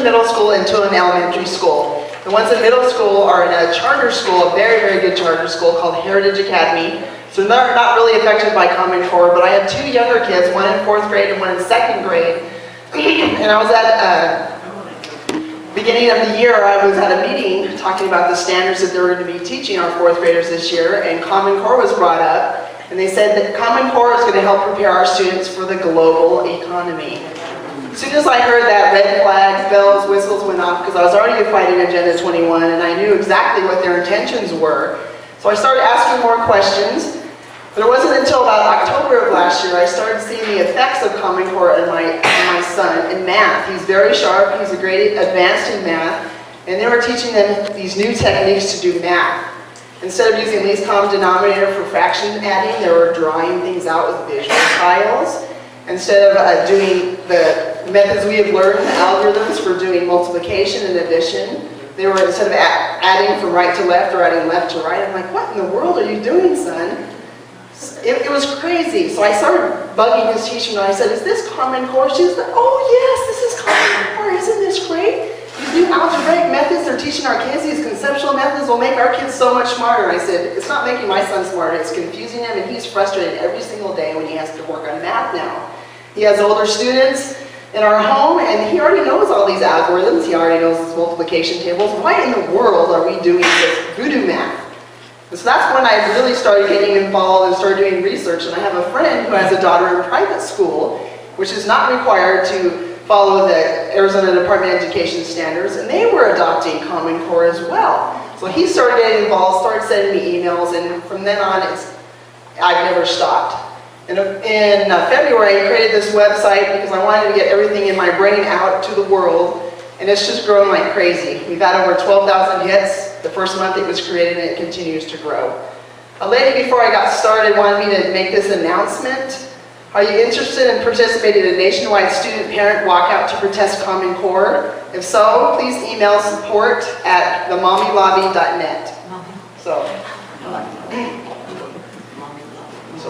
a middle school and to an elementary school. The ones in middle school are in a charter school, a very, very good charter school called Heritage Academy. So they're not really affected by Common Core, but I have two younger kids, one in 4th grade and one in 2nd grade. And I was at beginning of the year, I was at a meeting talking about the standards that they were going to be teaching our 4th graders this year, and Common Core was brought up. And they said that Common Core is going to help prepare our students for the global economy. As soon as I heard that, red flags, bells, whistles went off, because I was already fighting Agenda 21, and I knew exactly what their intentions were. So I started asking more questions. But it wasn't until about October of last year I started seeing the effects of Common Core in my son in math. He's very sharp, he's a grade advanced in math, and they were teaching them these new techniques to do math. Instead of using least common denominator for fraction adding, they were drawing things out with visual tiles. Instead of doing the methods we have learned, the algorithms for doing multiplication and addition, they were, instead of adding from right to left or adding left to right, I'm like, what in the world are you doing, son? It was crazy. So I started bugging his teacher and I said, is this Common Core? She said, oh yes, this is Common Core. Isn't this great? These new algebraic methods they're teaching our kids, these conceptual methods will make our kids so much smarter. I said, it's not making my son smarter, it's confusing him, and he's frustrated every single day when he has to work on math now. He has older students in our home, and he already knows all these algorithms, he already knows his multiplication tables. Why in the world are we doing this voodoo math? And so that's when I really started getting involved and started doing research, and I have a friend who has a daughter in private school, which is not required to follow the Arizona Department of Education standards, and they were adopting Common Core as well. So he started getting involved, started sending me emails, and from then on, I've never stopped. In February, I created this website because I wanted to get everything in my brain out to the world, and it's just grown like crazy. We've had over 12,000 hits the first month it was created, and it continues to grow. A lady before I got started wanted me to make this announcement. Are you interested in participating in a nationwide student-parent walkout to protest Common Core? If so, please email support@themommylobby.net. So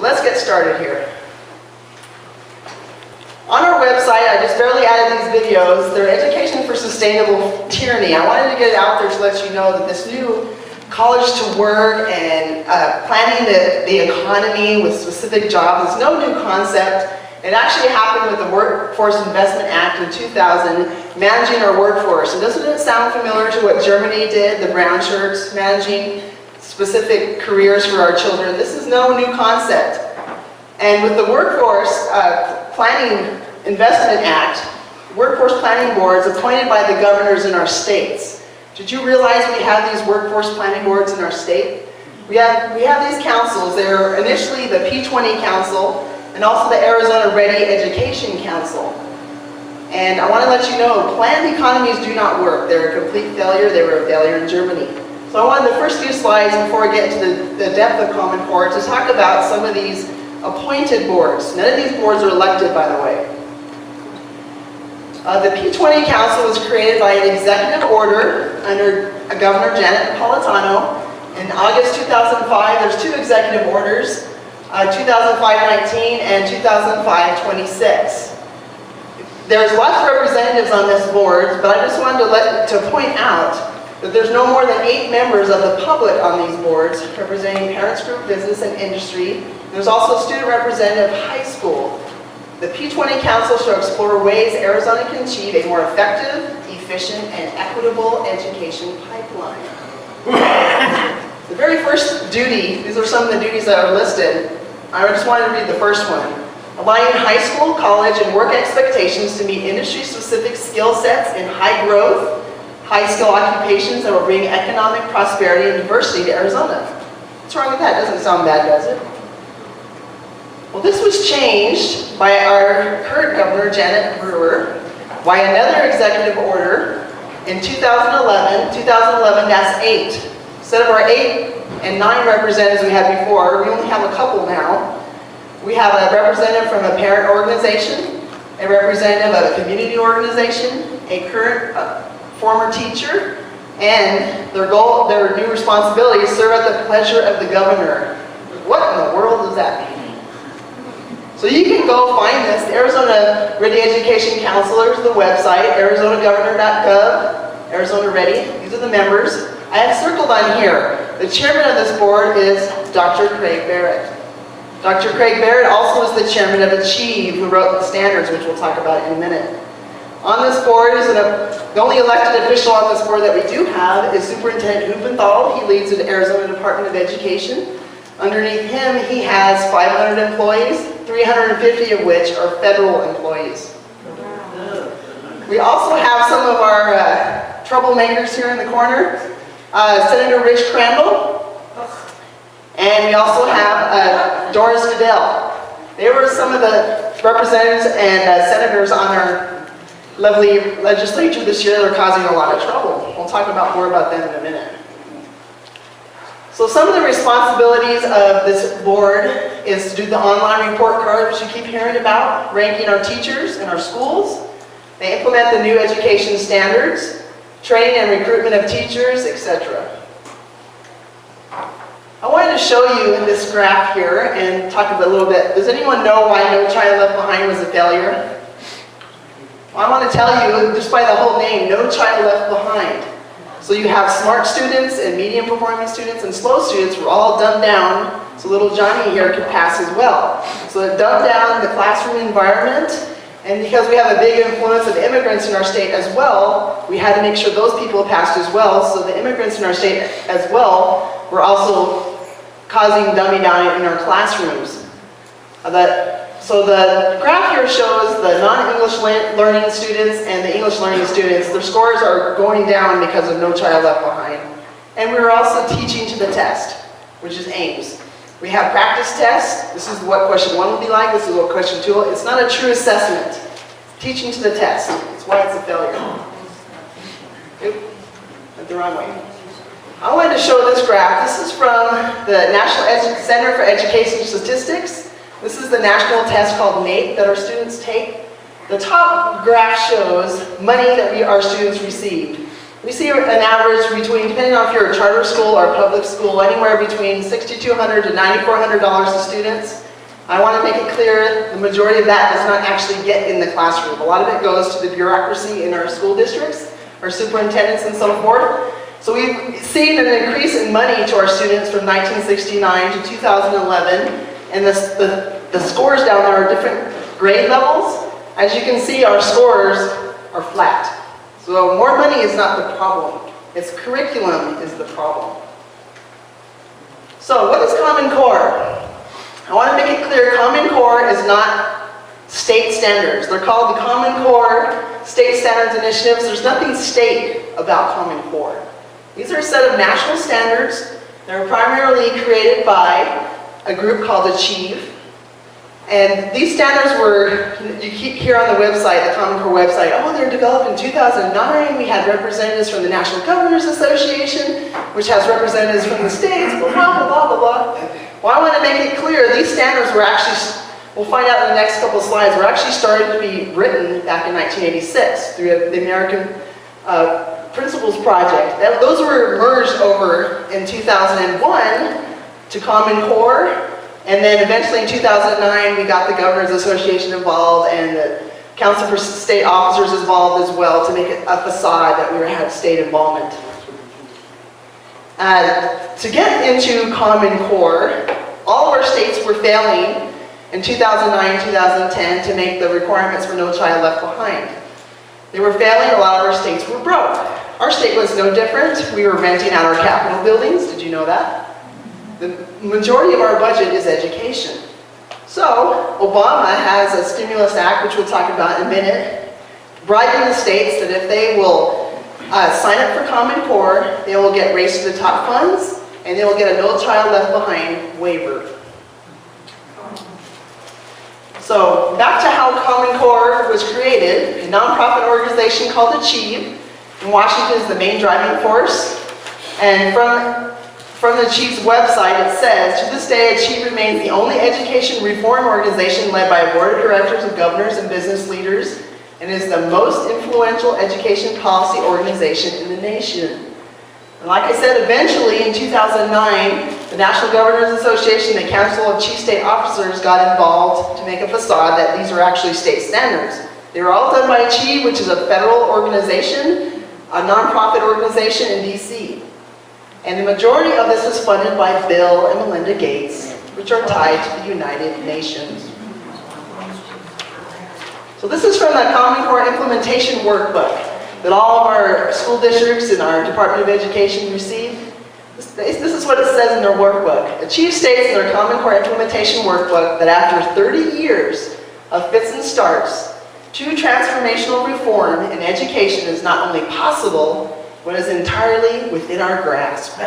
let's get started here. On our website, I just barely added these videos. They're Education for Sustainable Tyranny. I wanted to get it out there to let you know that this new college to work and planning the economy with specific jobs is no new concept. It actually happened with the Workforce Investment Act in 2000, managing our workforce. And doesn't it sound familiar to what Germany did, the brown shirts, managing specific careers for our children? This is no new concept. And with the Workforce Planning Investment Act, workforce planning boards appointed by the governors in our states. Did you realize we have these workforce planning boards in our state? We have these councils. They're initially the P20 Council and also the Arizona Ready Education Council. And I want to let you know, planned economies do not work. They're a complete failure. They were a failure in Germany. So I wanted the first few slides before I get into the depth of Common Core to talk about some of these appointed boards. None of these boards are elected, by the way. The P20 Council was created by an executive order under Governor Janet Napolitano. In August 2005, there's two executive orders, 2005-19 and 2005-26. There's lots of representatives on this board, but I just wanted to point out that there's no more than 8 members of the public on these boards, representing parents group, business, and industry. There's also a student representative high school. The P20 Council shall explore ways Arizona can achieve a more effective, efficient, and equitable education pipeline. The very first duty, these are some of the duties that are listed. I just wanted to read the first one. Aligning high school, college, and work expectations to meet industry-specific skill sets in high-growth, high-skill occupations that will bring economic prosperity and diversity to Arizona. What's wrong with that? Doesn't sound bad, does it? Well, this was changed by our current governor, Janet Brewer, by another executive order in 2011, 2011-8. Instead of our 8 and 9 representatives we had before, we only have a couple now. We have a representative from a parent organization, a representative of a community organization, a current former teacher, and their new responsibility is serve at the pleasure of the governor. What in the world does that mean? So you can go find this. The Arizona Ready Education Counselors, the website, arizonagovernor.gov, Arizona Ready. These are the members. I have circled on here. The chairman of this board is Dr. Craig Barrett. Dr. Craig Barrett also is the chairman of Achieve, who wrote the standards, which we'll talk about in a minute. On this board is the only elected official on this board that we do have is Superintendent Huppenthal. He leads the Arizona Department of Education. Underneath him, he has 500 employees, 350 of which are federal employees. We also have some of our troublemakers here in the corner. Senator Rich Crandall. And we also have Doris Goodell. They were some of the representatives and senators on our lovely legislature this year that are causing a lot of trouble. We'll talk more about them in a minute. So some of the responsibilities of this board is to do the online report card, which you keep hearing about, ranking our teachers in our schools. They implement the new education standards, training and recruitment of teachers, etc. I wanted to show you in this graph here and talk a little bit. Does anyone know why No Child Left Behind was a failure? Well, I want to tell you, just by the whole name, No Child Left Behind. So you have smart students and medium performing students and slow students were all dumbed down so little Johnny here could pass as well. So it dumbed down the classroom environment, and because we have a big influence of immigrants in our state as well, we had to make sure those people passed as well, so the immigrants in our state as well were also causing dumbing down in our classrooms. So the graph here shows the non-English learning students and the English learning students. Their scores are going down because of No Child Left Behind. And we're also teaching to the test, which is AIMS. We have practice tests. This is what question 1 will be like. This is what question 2 will. It's not a true assessment. Teaching to the test. That's why it's a failure. Oop, went the wrong way. I wanted to show this graph. This is from the National Center for Education Statistics. This is the national test called NAEP that our students take. The top graph shows money that our students received. We see an average between, depending on if you're a charter school or a public school, anywhere between $6,200 to $9,400 to students. I want to make it clear the majority of that does not actually get in the classroom. A lot of it goes to the bureaucracy in our school districts, our superintendents and so forth. So we've seen an increase in money to our students from 1969 to 2011. And the scores down there are different grade levels. As you can see, our scores are flat. So more money is not the problem. It's curriculum is the problem. So what is Common Core? I want to make it clear, Common Core is not state standards. They're called the Common Core State Standards Initiatives. There's nothing state about Common Core. These are a set of national standards. They're primarily created by a group called Achieve. And these standards were, you keep here on the website, the Common Core website, oh, they were developed in 2009. We had representatives from the National Governors Association, which has representatives from the states, blah, blah, blah, blah, blah. Well, I want to make it clear, these standards were actually, we'll find out in the next couple of slides, were actually started to be written back in 1986 through the American Principles Project. Those were merged over in 2001 to Common Core, and then eventually in 2009 we got the Governors Association involved and the Council for State Officers involved as well to make it a facade that we had state involvement. To get into Common Core, all of our states were failing in 2009, 2010 to make the requirements for No Child Left Behind. They were failing, a lot of our states were broke. Our state was no different. We were renting out our Capitol buildings, did you know that? The majority of our budget is education. So, Obama has a stimulus act, which we'll talk about in a minute, bribing the states that if they will sign up for Common Core, they will get Race to the Top funds, and they will get a No Child Left Behind waiver. So, back to how Common Core was created, a nonprofit organization called Achieve. In Washington is the main driving force. And from the Achieve's website, it says, to this day, Achieve remains the only education reform organization led by a board of directors of governors and business leaders, and is the most influential education policy organization in the nation. And like I said, eventually in 2009, The National Governors Association and the Council of Chief State Officers got involved to make a facade that these are actually state standards. They were all done by Achieve, which is a federal organization, a nonprofit organization in DC. And the majority of this is funded by Bill and Melinda Gates, which are tied to the United Nations. So this is from the Common Core Implementation Workbook that all of our school districts and our Department of Education receive. This is what it says in their workbook. Achieve states in their Common Core Implementation Workbook that after 30 years of fits and starts, true transformational reform in education is not only possible, but is entirely within our grasp.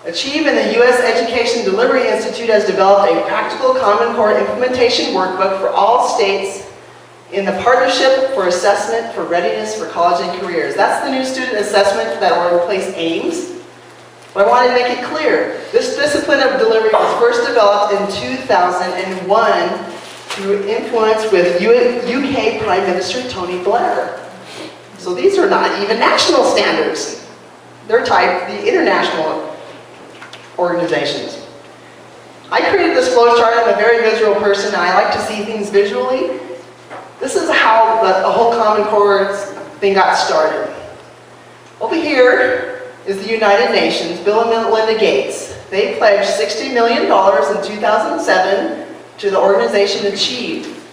Achieve and the U.S. Education Delivery Institute has developed a practical Common Core Implementation Workbook for all states in the Partnership for Assessment for Readiness for College and Careers. That's the new student assessment that will replace AIMS. But I wanted to make it clear, this discipline of delivery was first developed in 2001 through influence with UK Prime Minister Tony Blair. So these are not even national standards. They're tied to the international organizations. I created this flowchart. I'm a very visual person, and I like to see things visually. This is how the whole Common Core thing got started. Over here is the United Nations, Bill and Melinda Gates. They pledged $60 million in 2007 to the organization Achieve.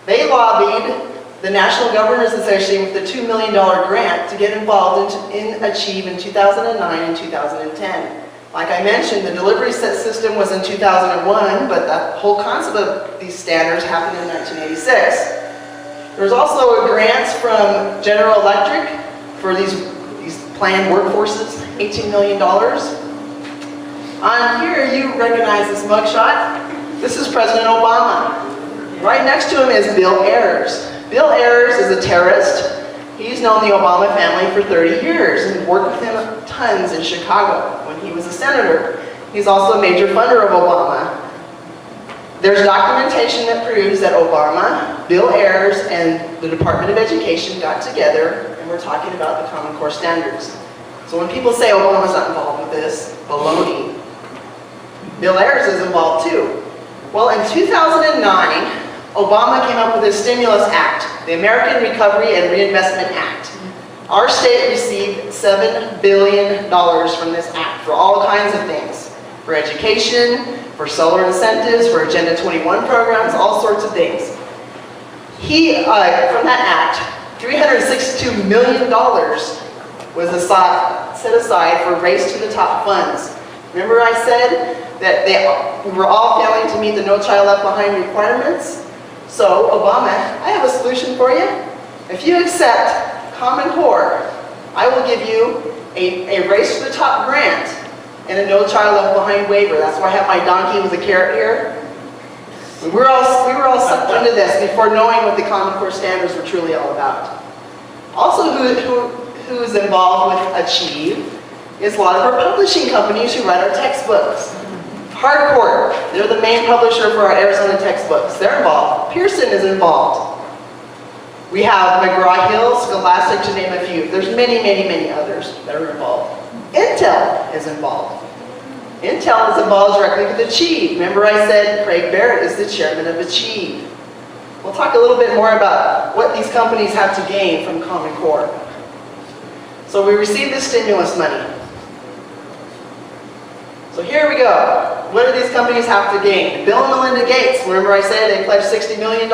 They lobbied the National Governors Association with a $2 million grant to get involved in Achieve in 2009 and 2010. Like I mentioned, the delivery system was in 2001, but the whole concept of these standards happened in 1986. There's also grants from General Electric for these planned workforces, $18 million. On here, you recognize this mugshot. This is President Obama. Right next to him is Bill Ayers. Bill Ayers is a terrorist. He's known the Obama family for 30 years and worked with him tons in Chicago when he was a senator. He's also a major funder of Obama. There's documentation that proves that Obama, Bill Ayers, and the Department of Education got together and we're talking about the Common Core standards. So when people say Obama's not involved with this, baloney. Bill Ayers is involved too. Well, in 2009, Obama came up with a stimulus act, the American Recovery and Reinvestment Act. Our state received $7 billion from this act for all kinds of things. For education, for solar incentives, for Agenda 21 programs, all sorts of things. From that act, $362 million was set aside for Race to the Top funds. Remember I said that we were all failing to meet the No Child Left Behind requirements? So, Obama, I have a solution for you. If you accept Common Core, I will give you a Race to the Top grant and a No Child Left Behind waiver. That's why I have my donkey with a carrot here. We were all sucked into this before knowing what the Common Core standards were truly all about. Also, who's involved with Achieve is a lot of our publishing companies who write our textbooks. Hardcore, they're the main publisher for our Arizona textbooks. They're involved. Pearson is involved. We have McGraw-Hill, Scholastic, to name a few. There's many, many, many others that are involved. Intel is involved. Intel is involved directly with Achieve. Remember I said Craig Barrett is the chairman of Achieve. We'll talk a little bit more about what these companies have to gain from Common Core. So we received this stimulus money. So here we go. What do these companies have to gain? Bill and Melinda Gates, remember I said they pledged $60 million?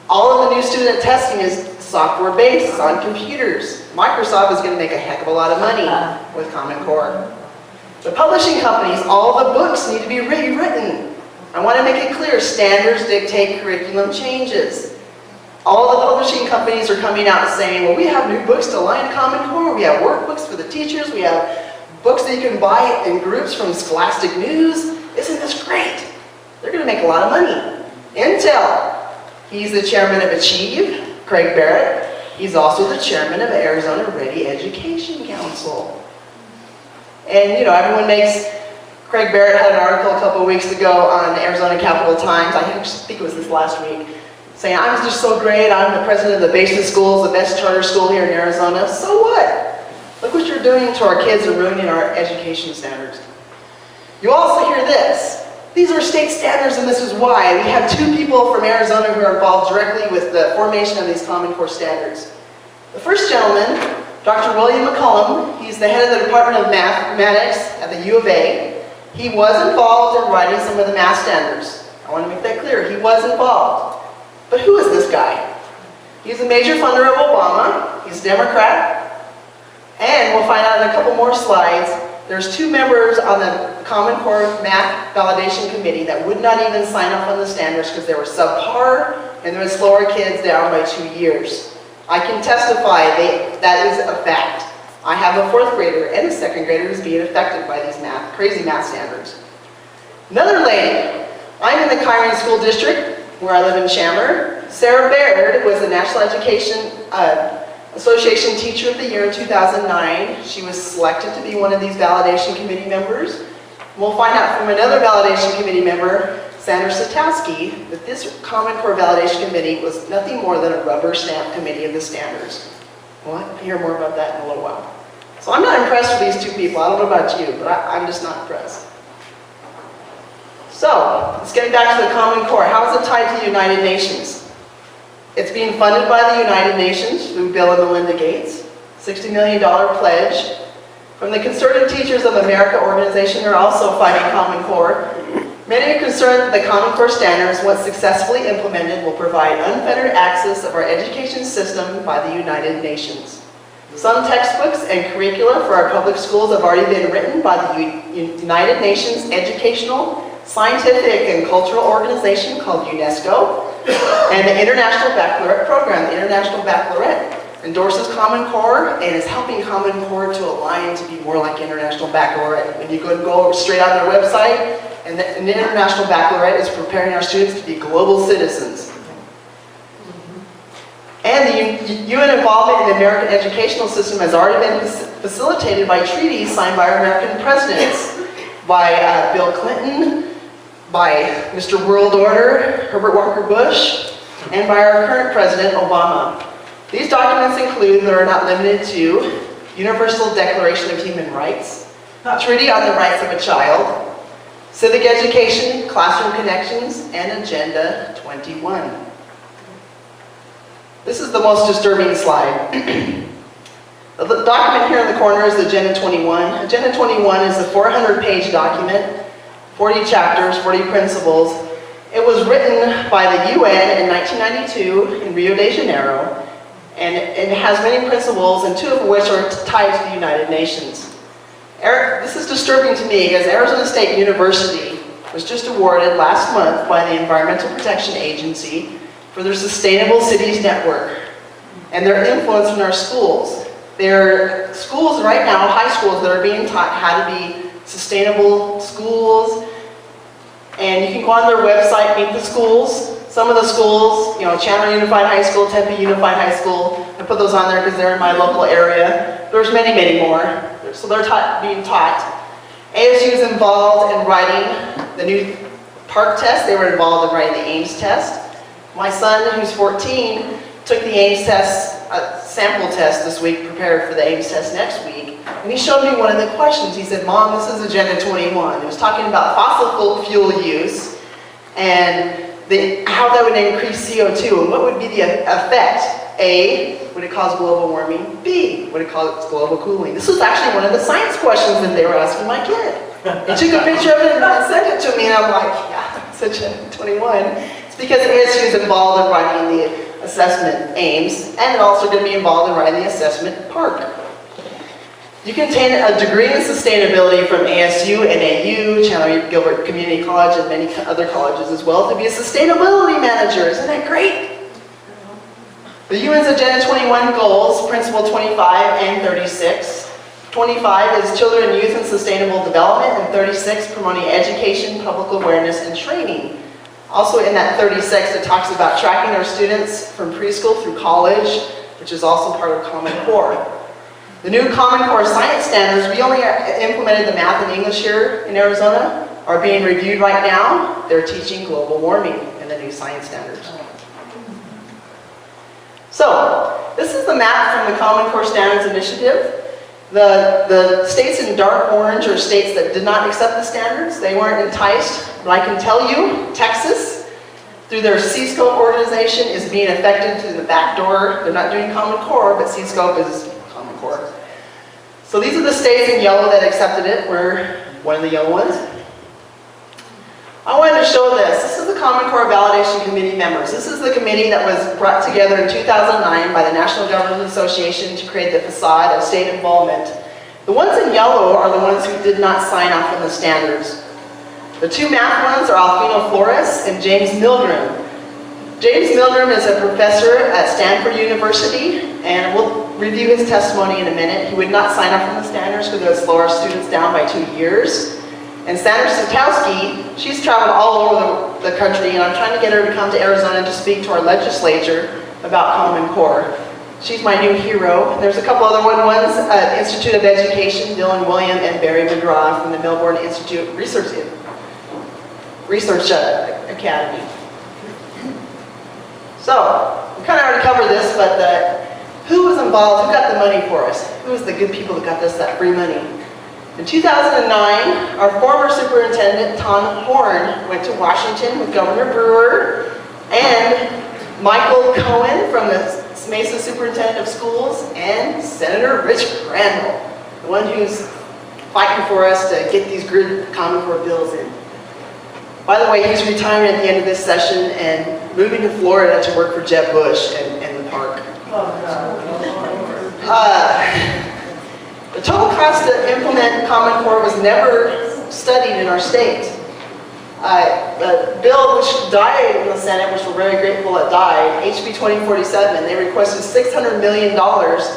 All of the new student testing is software-based, it's on computers. Microsoft is going to make a heck of a lot of money with Common Core. The publishing companies, all the books need to be rewritten. I want to make it clear, standards dictate curriculum changes. All the publishing companies are coming out saying, well, we have new books to align Common Core, we have workbooks for the teachers, we have books that you can buy in groups from Scholastic News. Isn't this great? They're going to make a lot of money. Intel, he's the chairman of Achieve, Craig Barrett. He's also the chairman of Arizona Ready Education Council. And you know, everyone makes, Craig Barrett had an article a couple of weeks ago on the Arizona Capital Times, I think it was this last week, saying, I'm just so great, I'm the president of the Basin Schools, the best charter school here in Arizona. So what? Look what you're doing to our kids and ruining our education standards. You also hear this. These are state standards and this is why. We have two people from Arizona who are involved directly with the formation of these Common Core standards. The first gentleman, Dr. William McCollum, he's the head of the Department of Mathematics at the U of A. He was involved in writing some of the math standards. I want to make that clear. He was involved. But who is this guy? He's a major funder of Obama. He's a Democrat. And we'll find out in a couple more slides, there's two members on the Common Core Math Validation Committee that would not even sign up on the standards because they were subpar and they would slow our kids down by 2 years. I can testify that is a fact. I have a 4th grader and a 2nd grader who's being affected by these crazy math standards. Another lady, I'm in the Kyron School District where I live in Chandler. Sarah Baird was the National Education Association Teacher of the Year in 2009. She was selected to be one of these validation committee members. We'll find out from another validation committee member, Sandra Satowski, that this Common Core Validation Committee was nothing more than a rubber stamp committee of the standards. We'll hear more about that in a little while. So I'm not impressed with these two people. I don't know about you, but I'm just not impressed. So, let's get back to the Common Core. How is it tied to the United Nations? It's being funded by the United Nations through Bill and Melinda Gates, $60 million pledge. From the Conservative Teachers of America organization, they're also fighting Common Core. Many are concerned that the Common Core standards, once successfully implemented, will provide unfettered access of our education system by the United Nations. Some textbooks and curricula for our public schools have already been written by the United Nations Educational, Scientific, and Cultural Organization called UNESCO, and the International Baccalaureate Program. The International Baccalaureate endorses Common Core and is helping Common Core to align to be more like International Baccalaureate. When you go straight on their website, and the International Baccalaureate is preparing our students to be global citizens. And the UN involvement in the American educational system has already been facilitated by treaties signed by our American presidents, by Bill Clinton, by Mr. World Order, Herbert Walker Bush, and by our current president, Obama. These documents include, but are not limited to, Universal Declaration of Human Rights, Treaty on the Rights of a Child, Civic Education, Classroom Connections, and Agenda 21. This is the most disturbing slide. The document here in the corner is Agenda 21. Agenda 21 is a 400-page document, 40 chapters, 40 principles. It was written by the UN in 1992 in Rio de Janeiro, and it has many principles, and 2 of which are tied to the United Nations. This is disturbing to me, as Arizona State University was just awarded last month by the Environmental Protection Agency for their Sustainable Cities Network and their influence in our schools. There are schools right now, high schools, that are being taught how to be sustainable schools, and you can go on their website, meet the schools. Some of the schools, Chandler Unified High School, Tempe Unified High School, I put those on there because they're in my local area. There's many, many more. So they're being taught. ASU is involved in writing the new PARCC test. They were involved in writing the Ames test. My son, who's 14, took the Ames test, sample test this week, prepared for the Ames test next week. And he showed me one of the questions. He said, "Mom, this is Agenda 21. It was talking about fossil fuel use and how that would increase CO2 and what would be the effect. A, would it cause global warming? B, would it cause global cooling?" This was actually one of the science questions that they were asking my kid. He took a picture of it and sent it to me, and I'm like, yeah, it's Agenda 21. It's because ASU is involved in writing the assessment Ames, and it's also going to be involved in writing the assessment PARCC. You can obtain a degree in sustainability from ASU, NAU, Chandler Gilbert Community College, and many other colleges as well to be a sustainability manager. Isn't that great? The UN's Agenda 21 goals, Principle 25 and 36. 25 is children and youth and sustainable development, and 36 promoting education, public awareness, and training. Also in that 36, it talks about tracking our students from preschool through college, which is also part of Common Core. The new Common Core science standards, we only implemented the math and English here in Arizona, are being reviewed right now. They're teaching global warming in the new science standards. So, this is the map from the Common Core Standards Initiative. The states in dark orange are states that did not accept the standards. They weren't enticed. But I can tell you, Texas, through their C-Scope organization, is being affected through the back door. They're not doing Common Core, but C-Scope is Common Core. So these are the states in yellow that accepted it. We're one of the yellow ones. I wanted to show this. This is the Common Core Validation Committee members. This is the committee that was brought together in 2009 by the National Governors Association to create the facade of state involvement. The ones in yellow are the ones who did not sign off on the standards. The two math ones are Alfino Flores and James Milgram. James Milgram is a professor at Stanford University, and we'll review his testimony in a minute. He would not sign off on the standards because it would slow our students down by 2 years. And Sandra Sitowski, she's traveled all over the country, and I'm trying to get her to come to Arizona to speak to our legislature about Common Core. She's my new hero. There's a couple other ones, Institute of Education, Dylan William and Barry McGraw from the Melbourne Institute Research Academy. So, we kind of already covered this, but who was involved? Who got the money for us? Who was the good people that got us that free money? In 2009, our former superintendent, Tom Horn, went to Washington with Governor Brewer and Michael Cohen from the Mesa Superintendent of Schools and Senator Rich Crandall, the one who's fighting for us to get these good Common Core bills in. By the way, he's retiring at the end of this session and moving to Florida to work for Jeb Bush and the park. The total cost to implement Common Core was never studied in our state. The bill which died in the Senate, which we're very grateful it died, HB 2047, they requested $600 million,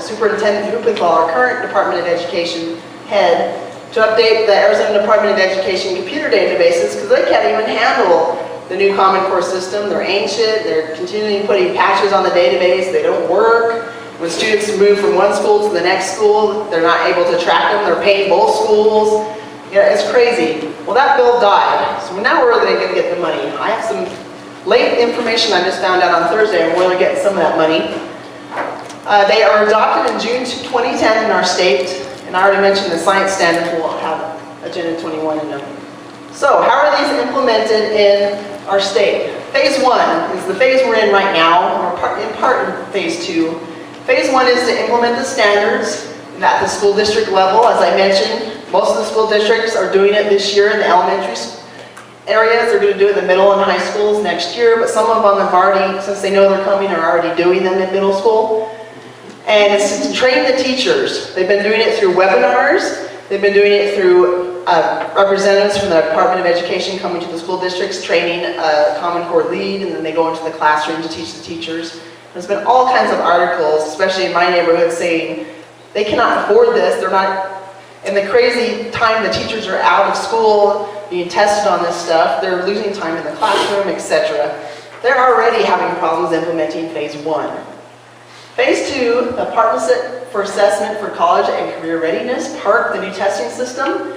Superintendent Huppenthal, our current Department of Education head, to update the Arizona Department of Education computer databases because they can't even handle the new Common Core system. They're ancient, they're continually putting patches on the database, they don't work. When students move from one school to the next school, they're not able to track them, they're paying both schools. Yeah, it's crazy. Well, that bill died, so now where are they going to get the money? I have some late information I just found out on Thursday on where they're getting some of that money. They are adopted in June 2010 in our state, and I already mentioned the science standards will have Agenda 21 in them. So, how are these implemented in our state? Phase 1 is the phase we're in right now, or in part in phase 2. Phase 1 is to implement the standards at the school district level. As I mentioned, most of the school districts are doing it this year in the elementary areas. They're going to do it in the middle and high schools next year, but some of them have already, since they know they're coming, are already doing them in middle school. And it's to train the teachers. They've been doing it through webinars. They've been doing it through representatives from the Department of Education coming to the school districts, training a Common Core lead, and then they go into the classroom to teach the teachers. There's been all kinds of articles, especially in my neighborhood, saying they cannot afford this. They're not, in the crazy time the teachers are out of school being tested on this stuff, they're losing time in the classroom, etc. They're already having problems implementing phase 1. Phase 2, the Partnership for Assessment for College and Career Readiness, PARC, the new testing system.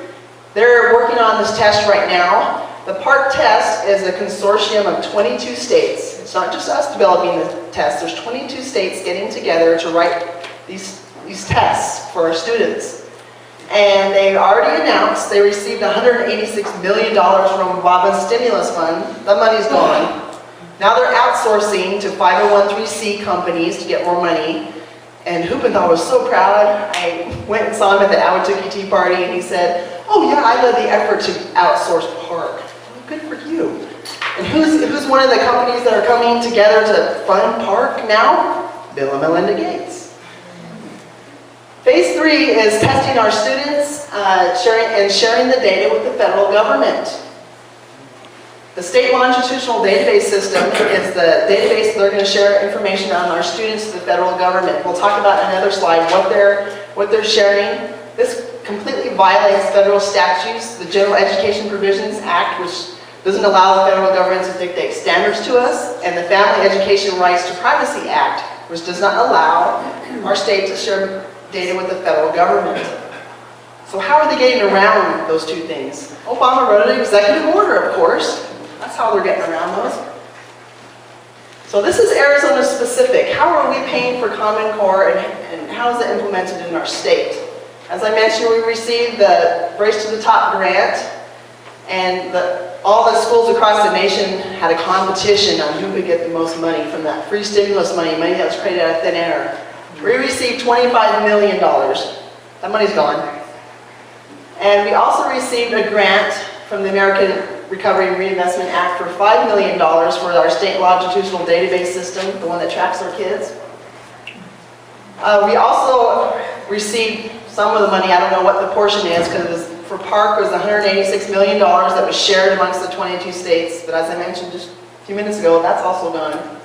They're working on this test right now. The PARC test is a consortium of 22 states. It's not just us developing the test. There's 22 states getting together to write these tests for our students. And they already announced they received $186 million from Obama's stimulus fund. The money's gone. Now they're outsourcing to 501(c) companies to get more money. And Huppenthal was so proud. I went and saw him at the Ahwatukee Tea Party, and he said, "Oh yeah, I led the effort to outsource PARC." Well, good for you. And who's one of the companies that are coming together to fund PARC now? Bill and Melinda Gates. Phase 3 is testing our students, sharing the data with the federal government. The state longitudinal database system is the database they're going to share information on our students to the federal government. We'll talk about in another slide what they're sharing. This completely violates federal statutes, the General Education Provisions Act, which doesn't allow the federal government to dictate standards to us, and the Family Education Rights to Privacy Act, which does not allow our state to share data with the federal government. So how are they getting around those two things? Obama wrote an executive order, of course. That's how they're getting around those. So this is Arizona specific. How are we paying for Common Core and how is it implemented in our state? As I mentioned, we received the Race to the Top grant, and all the schools across the nation had a competition on who could get the most money from that free stimulus money that was created out of thin air. We received $25 million. That money's gone. And we also received a grant from the American Recovery and Reinvestment Act for $5 million for our state longitudinal database system, the one that tracks our kids. We also received some of the money. I don't know what the portion is, because for Park it was $186 million that was shared amongst the 22 states. But as I mentioned just a few minutes ago, that's also gone.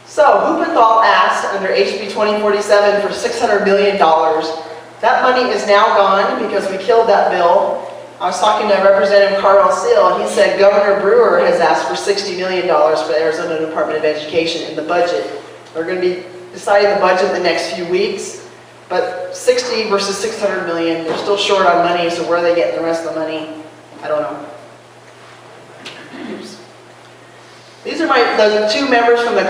So Huppenthal asked under HB 2047 for $600 million. That money is now gone because we killed that bill. I was talking to Representative Carl Seal. He said Governor Brewer has asked for $60 million for the Arizona Department of Education in the budget. They're going to be deciding the budget in the next few weeks. But 60 versus 600 million, they're still short on money, so where are they getting the rest of the money? I don't know. Oops. These are the two members from the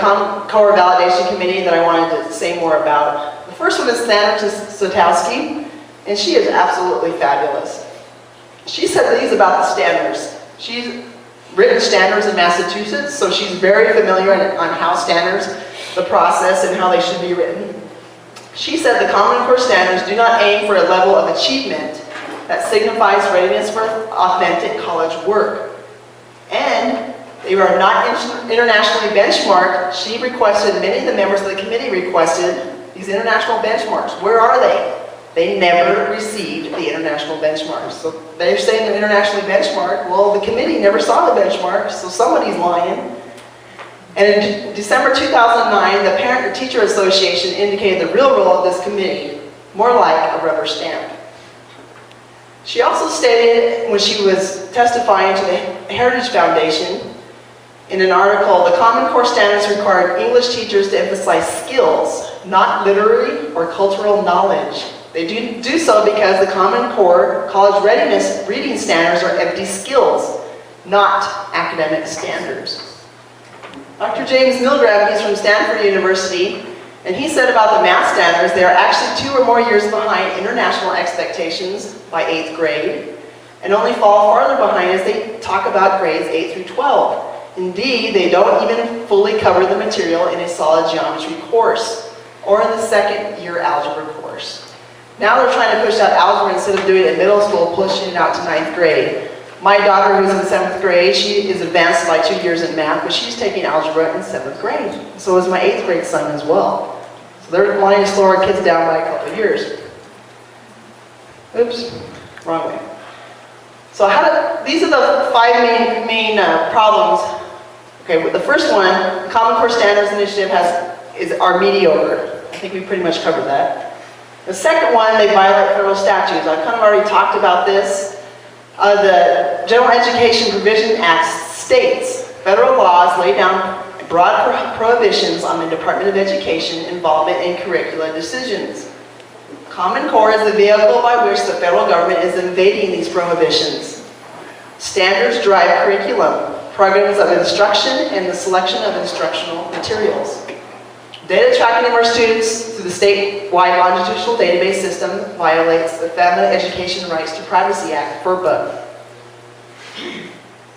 Core Validation Committee that I wanted to say more about. The first one is Sandra Sotowski, and she is absolutely fabulous. She said these about the standards. She's written standards in Massachusetts, so she's very familiar on how standards, the process, and how they should be written. She said the Common Core standards do not aim for a level of achievement that signifies readiness for authentic college work. And they are not internationally benchmarked. She requested, many of the members of the committee requested these international benchmarks. Where are they? They never received the international benchmarks. So they're saying they're internationally benchmarked. Well, the committee never saw the benchmarks, so somebody's lying. And in December 2009, the Parent and Teacher Association indicated the real role of this committee, more like a rubber stamp. She also stated, when she was testifying to the Heritage Foundation, in an article, the Common Core standards required English teachers to emphasize skills, not literary or cultural knowledge. They do so because the Common Core college readiness reading standards are empty skills, not academic standards. Dr. James Milgram, he's from Stanford University, and he said about the math standards, they are actually 2 or more years behind international expectations by 8th grade, and only fall farther behind as they talk about grades 8 through 12. Indeed, they don't even fully cover the material in a solid geometry course, or in the second-year algebra course. Now they're trying to push out algebra instead of doing it in middle school, pushing it out to 9th grade. My daughter, who's in 7th grade, she is advanced by 2 years in math, but she's taking algebra in 7th grade. So is my 8th grade son as well. So they're wanting to slow our kids down by a couple of years. Oops, wrong way. So these are the 5 main problems. Okay, the first one, the Common Core Standards Initiative are mediocre. I think we pretty much covered that. The second one, they violate federal statutes. I've kind of already talked about this. The General Education Provision Act states federal laws lay down broad prohibitions on the Department of Education involvement in curricula decisions. Common Core is the vehicle by which the federal government is invading these prohibitions. Standards drive curriculum, programs of instruction, and the selection of instructional materials. Data tracking of our students through the statewide longitudinal database system violates the Family Education Rights to Privacy Act, FERPA.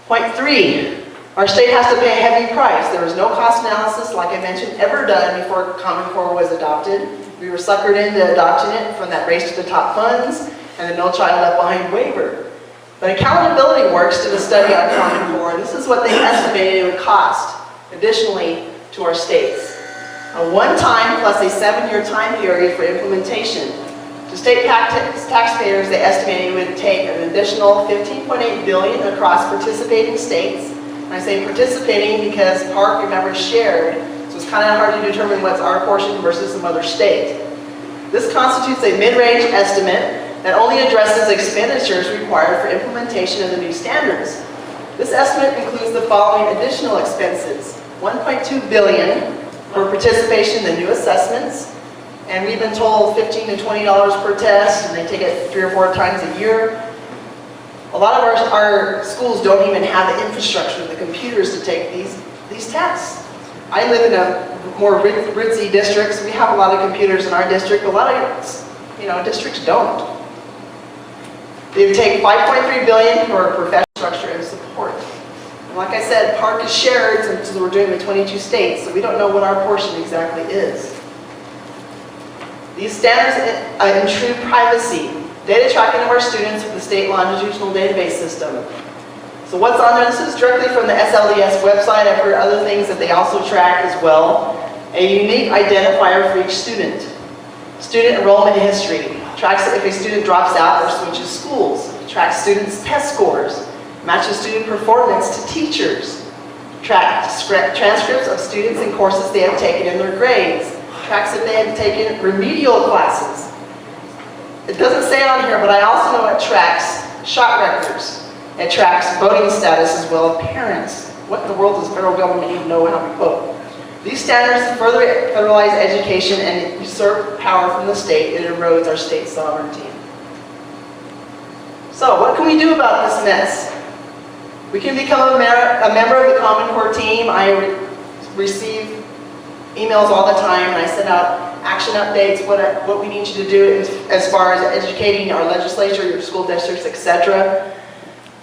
Point 3, our state has to pay a heavy price. There was no cost analysis, like I mentioned, ever done before Common Core was adopted. We were suckered into adopting it from that Race to the Top funds and the No Child Left Behind waiver. But Accountability Works did a study on Common Core, and this is what they estimated it would cost additionally to our states. A one-time plus a 7-year time period for implementation. To state taxpayers, they estimated it would take an additional $15.8 billion across participating states. And I say participating because Park, remember, shared, so it's kind of hard to determine what's our portion versus some other state. This constitutes a mid-range estimate that only addresses expenditures required for implementation of the new standards. This estimate includes the following additional expenses: $1.2 billion for participation in the new assessments, and we've been told $15 to $20 per test, and they take it 3 or 4 times a year. A lot of our schools don't even have the infrastructure, the computers to take these tests. I live in a more ritzy district, so we have a lot of computers in our district. A lot of districts don't. They would take $5.3 billion for professional structure and support. And like I said, PARC is shared since we're doing it with 22 states, so we don't know what our portion exactly is. These standards intrude privacy, data tracking of our students with the state longitudinal database system. So what's on there? This is directly from the SLDS website. I've heard other things that they also track as well. A unique identifier for each student. Student enrollment history. Tracks if a student drops out or switches schools. Tracks students' test scores. Matches student performance to teachers. Tracks transcripts of students and courses they have taken in their grades. Tracks if they have taken remedial classes. It doesn't say it on here, but I also know it tracks shot records. It tracks voting status as well as parents. What in the world does the federal government even know how we vote? These standards further federalize education and usurp power from the state. It erodes our state sovereignty. So what can we do about this mess? We can become a member of the Common Core team. I receive emails all the time, and I send out action updates, what we need you to do as far as educating our legislature, your school districts, etc.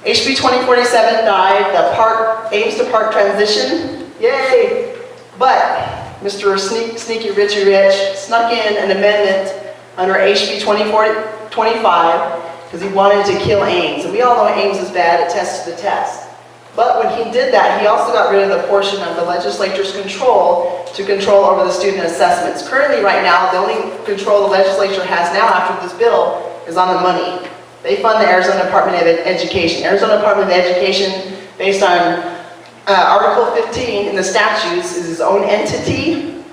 HB 2047 died. The PARC aims to PARC transition. Yay! But Mr. Sneaky Richie Rich snuck in an amendment under HB 2025 because he wanted to kill Ames. And we all know Ames is bad, it tests the test. But when he did that, he also got rid of the portion of the legislature's control to control over the student assessments. Currently, right now, the only control the legislature has now after this bill is on the money. They fund the Arizona Department of Education. Arizona Department of Education, based on Article 15 in the statutes, is its own entity.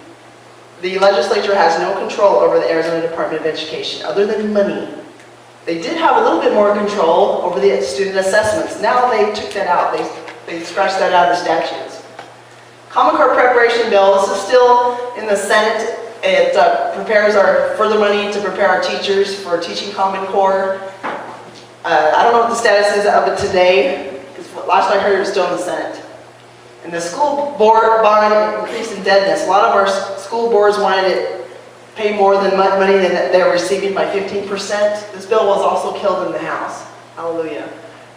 The legislature has no control over the Arizona Department of Education, other than money. They did have a little bit more control over the student assessments. Now they took that out. They scratched that out of the statutes. Common Core Preparation Bill, this is still in the Senate. It prepares our further money to prepare our teachers for teaching Common Core. I don't know what the status is of it today, because last I heard it was still in the Senate. And the school board bond increased indebtedness. A lot of our school boards wanted to pay more than money than they're receiving by 15%. This bill was also killed in the House. Hallelujah.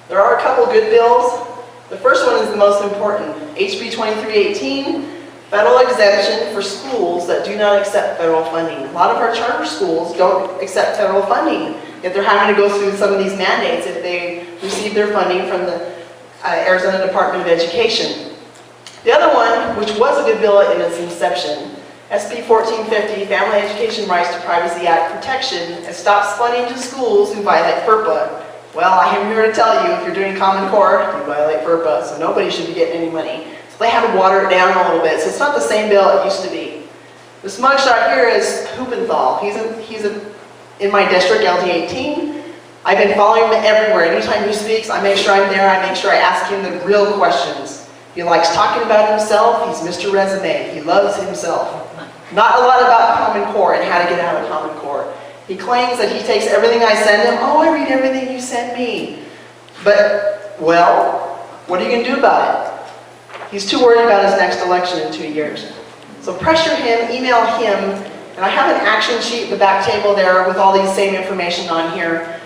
There are a couple good bills. The first one is the most important. HB 2318, federal exemption for schools that do not accept federal funding. A lot of our charter schools don't accept federal funding, yet they're having to go through some of these mandates if they receive their funding from the Arizona Department of Education. The other one, which was a good bill in its inception, SB 1450, Family Education Rights to Privacy Act Protection, it stops funding to schools who violate FERPA. Well, I am here to tell you, if you're doing Common Core, you violate FERPA, so nobody should be getting any money. So they had to water it down a little bit, so it's not the same bill it used to be. This mugshot here is Hoopenthal. He's in my district, LD 18. I've been following him everywhere. Anytime he speaks, I make sure I'm there. I make sure I ask him the real questions. He likes talking about himself. He's Mr. Resume. He loves himself. Not a lot about Common Core and how to get out of Common Core. He claims that he takes everything I send him. Oh, I read everything you send me. But, well, what are you going to do about it? He's too worried about his next election in 2 years. So pressure him, email him, and I have an action sheet at the back table there with all these same information on here.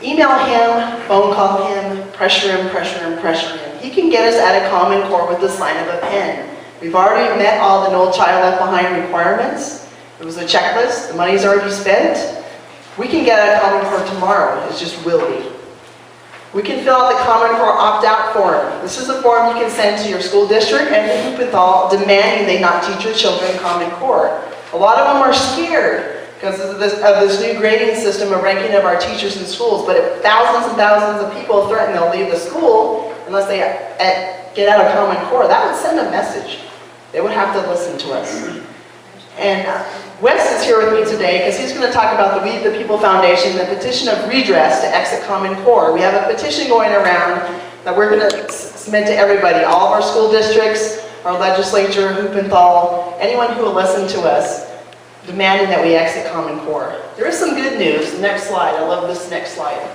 Email him, phone call him, pressure him, pressure him, pressure him. He can get us out of Common Core with the sign of a pen. We've already met all the No Child Left Behind requirements. It was a checklist. The money's already spent. We can get out of Common Core tomorrow. It just will be. We can fill out the Common Core opt-out form. This is a form you can send to your school district and to Hoopenthal demanding they not teach your children Common Core. A lot of them are scared because of this new grading system of ranking of our teachers in schools, but if thousands and thousands of people threaten they'll leave the school unless they get out of Common Core, that would send a message. They would have to listen to us. And Wes is here with me today because he's going to talk about the We the People Foundation, the petition of redress to exit Common Core. We have a petition going around that we're going to submit to everybody, all of our school districts, our legislature, Hoopenthal, anyone who will listen to us, demanding that we exit Common Core. There is some good news. The next slide. I love this next slide.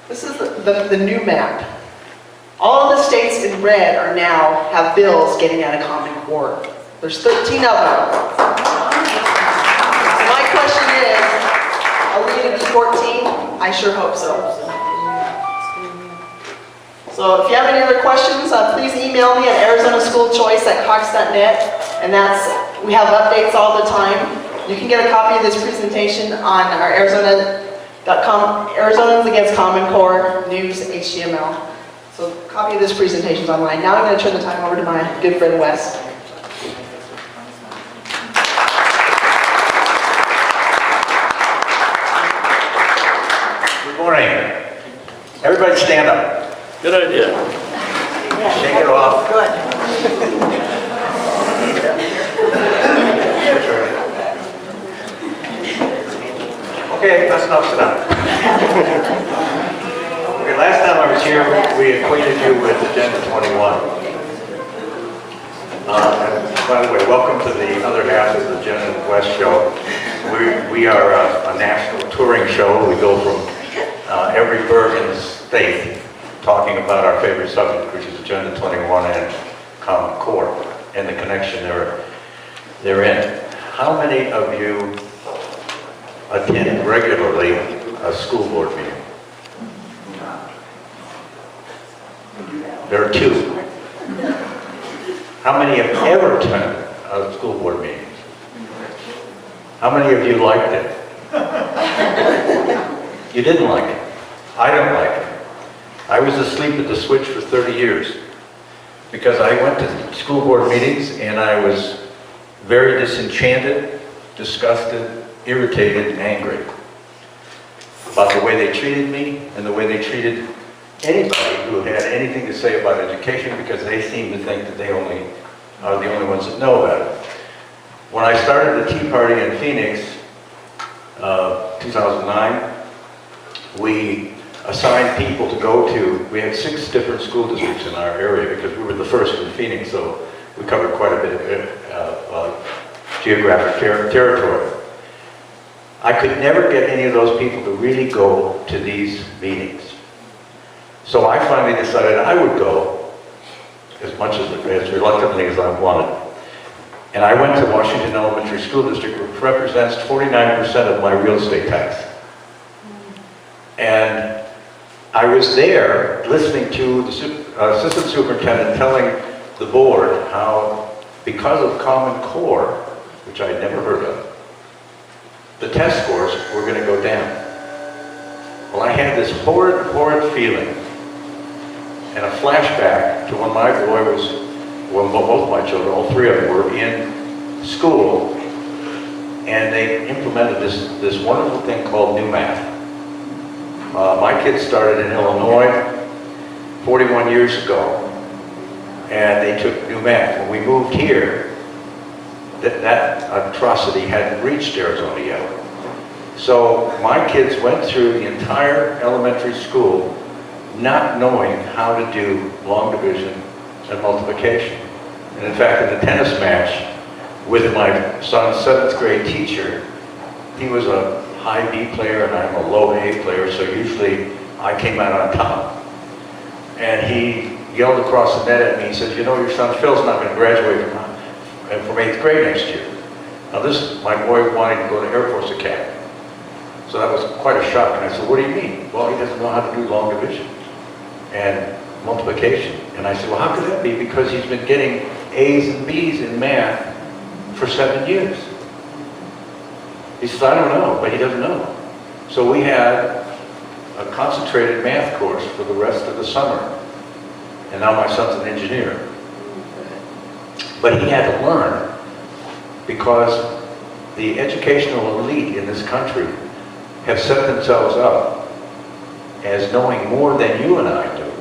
This is the new map. All of the states in red are now have bills getting out of Common Core. There's 13 of them. So my question is, are we going to be 14? I sure hope so. So if you have any other questions, please email me at arizonaschoolchoice@cox.net, and we have updates all the time. You can get a copy of this presentation on our Arizona.com, Arizonans Against Common Core News HTML. So a copy of this presentation is online. Now I'm going to turn the time over to my good friend Wes. Good morning. Everybody stand up. Good idea. Shake it off. Good. Okay, let's not sit down. Okay, last time I was here, we acquainted you with Agenda 21. And by the way, welcome to the other half of the Agenda West show. We are a national touring show. We go from every burg in the state talking about our favorite subject, which is Agenda 21 and Common Core and the connection they're in. How many of you attend regularly a school board meeting? There are two. How many have ever attended a school board meeting? How many of you liked it? You didn't like it. I don't like it. I was asleep at the switch for 30 years because I went to school board meetings and I was very disenchanted, disgusted, irritated, and angry about the way they treated me and the way they treated anybody who had anything to say about education, because they seem to think that they are the only ones that know about it. When I started the Tea Party in Phoenix, 2009, we assigned people to go to, we had 6 different school districts in our area because we were the first in Phoenix, so we covered quite a bit of geographic territory. I could never get any of those people to really go to these meetings. So I finally decided I would go as reluctantly as I wanted. And I went to Washington Elementary School District, which represents 49% of my real estate tax. And I was there listening to the assistant superintendent telling the board how, because of Common Core, which I had never heard of, the test scores were going to go down. Well, I had this horrid, horrid feeling and a flashback to when my boy was, well, both my children, all 3 of them, were in school, and they implemented this wonderful thing called New Math. My kids started in Illinois 41 years ago, and they took New Math. When we moved here, that atrocity hadn't reached Arizona yet. So my kids went through the entire elementary school not knowing how to do long division and multiplication. And in fact, in the tennis match with my son's 7th grade teacher, he was a high B player and I'm a low A player, so usually I came out on top. And he yelled across the net at me, he said, "You know, your son Phil's not going to graduate from 8th grade next year." Now this, my boy wanted to go to Air Force Academy. So that was quite a shock. And I said, "What do you mean?" "Well, he doesn't know how to do long division and multiplication." And I said, "Well, how could that be?" "Because he's been getting A's and B's in math for 7 years. He says, "I don't know," but he doesn't know. So we had a concentrated math course for the rest of the summer. And now my son's an engineer. But he had to learn because the educational elite in this country have set themselves up as knowing more than you and I do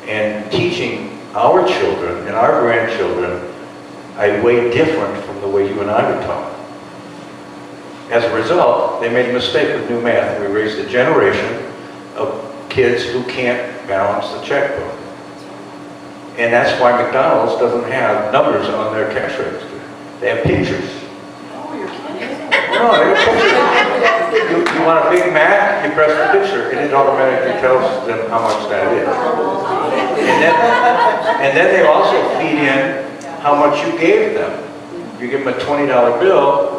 and teaching our children and our grandchildren a way different from the way you and I were taught. As a result, they made a mistake with New Math. We raised a generation of kids who can't balance the checkbook. And that's why McDonald's doesn't have numbers on their cash register. They have pictures. Oh, you're kidding. No, they have pictures. You want a Big Mac, you press the picture, and it automatically tells them how much that is. And then they also feed in how much you gave them. You give them a $20 bill,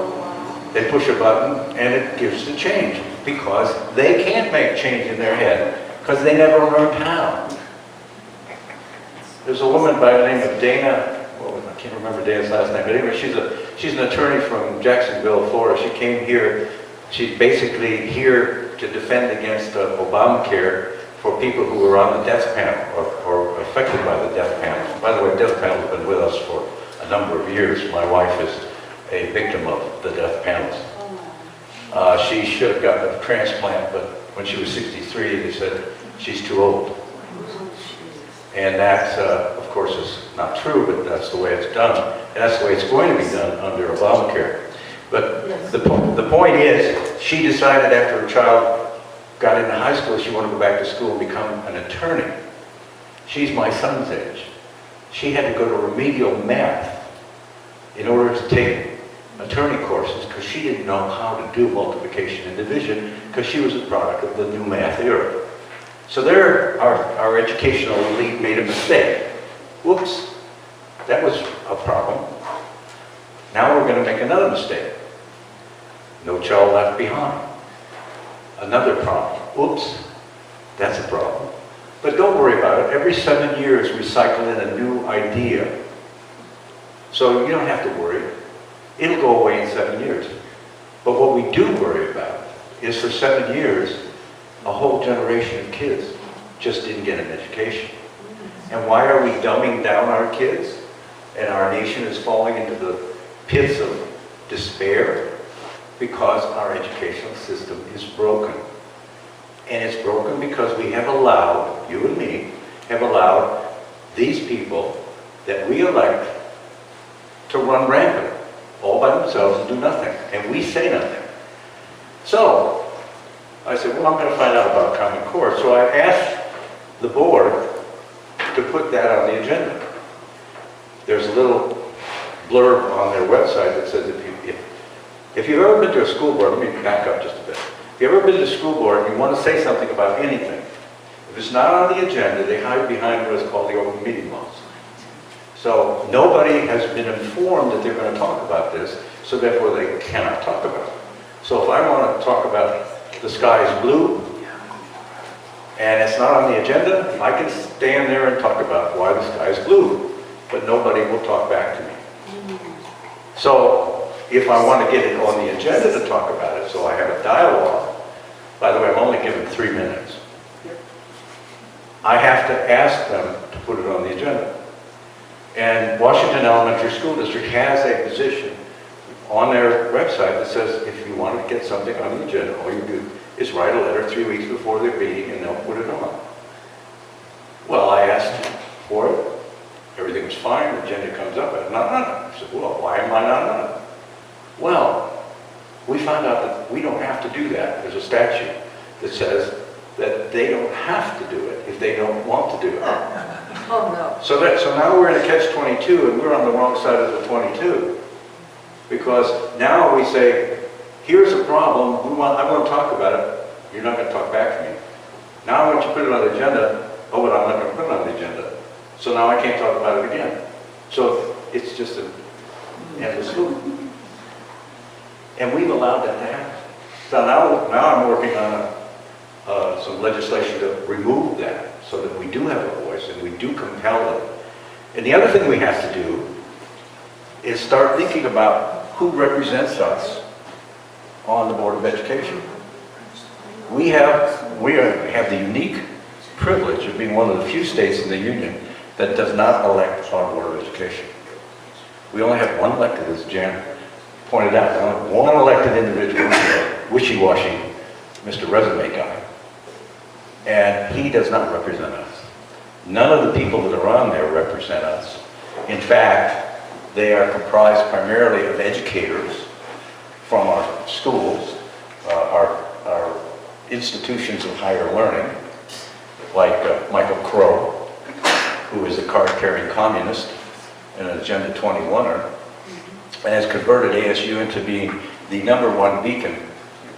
they push a button, and it gives the change. Because they can't make change in their head, because they never learned how. There's a woman by the name of Dana, well, I can't remember Dana's last name, but anyway, she's an attorney from Jacksonville, Florida. She came here, she's basically here to defend against Obamacare for people who were on the death panel or affected by the death panel. By the way, death panel has been with us for a number of years. My wife is a victim of the death panels. She should have gotten a transplant, but when she was 63, they said she's too old. And that, of course, is not true, but that's the way it's done. And that's the way it's going to be done under Obamacare. But the point is, she decided after her child got into high school, she wanted to go back to school and become an attorney. She's my son's age. She had to go to remedial math in order to take attorney courses because she didn't know how to do multiplication and division because she was a product of the new math era. So there, our educational elite made a mistake. Whoops, that was a problem. Now we're going to make another mistake. No child left behind. Another problem. Whoops, that's a problem. But don't worry about it. Every 7 years we cycle in a new idea. So you don't have to worry. It'll go away in 7 years. But what we do worry about is for 7 years, a whole generation of kids just didn't get an education. And why are we dumbing down our kids? And our nation is falling into the pits of despair? Because our educational system is broken. And it's broken because we have allowed, you and me, have allowed these people that we elect to run rampant, all by themselves and do nothing. And we say nothing. So, I said, well, I'm going to find out about Common Core. So I asked the board to put that on the agenda. There's a little blurb on their website that says if you've ever been to a school board, let me back up just a bit. If you've ever been to a school board and you want to say something about anything, if it's not on the agenda, they hide behind what is called the open meeting laws. So nobody has been informed that they're going to talk about this, so therefore they cannot talk about it. So if I want to talk about the sky is blue, and it's not on the agenda, I can stand there and talk about why the sky is blue, but nobody will talk back to me. So if I want to get it on the agenda to talk about it, so I have a dialogue, by the way, I'm only given 3 minutes, I have to ask them to put it on the agenda. And Washington Elementary School District has a position on their website that says if you want to get something on the agenda, all you do is write a letter 3 weeks before their meeting and they'll put it on. Well, I asked for it. Everything was fine. The agenda comes up. I'm not on it. I said, well, why am I not on it? Well, we found out that we don't have to do that. There's a statute that says that they don't have to do it if they don't want to do it. Oh, no. So now we're in a catch-22 and we're on the wrong side of the 22. Because now we say, here's a problem, I want to talk about it, you're not going to talk back to me. Now I want you to put it on the agenda, oh, but I'm not going to put it on the agenda. So now I can't talk about it again. So it's just an endless loop. And we've allowed that to happen. So now I'm working on some legislation to remove that so that we do have a voice and we do compel them. And the other thing we have to do is start thinking about who represents us on the Board of Education. We have the unique privilege of being one of the few states in the Union that does not elect our Board of Education. We only have one elected, as Jan pointed out, only one elected individual, wishy-washy Mr. Resume guy. And he does not represent us. None of the people that are on there represent us. In fact, they are comprised primarily of educators from our schools, our institutions of higher learning, like Michael Crow, who is a card-carrying communist and an Agenda 21er, and has converted ASU into being the #1 beacon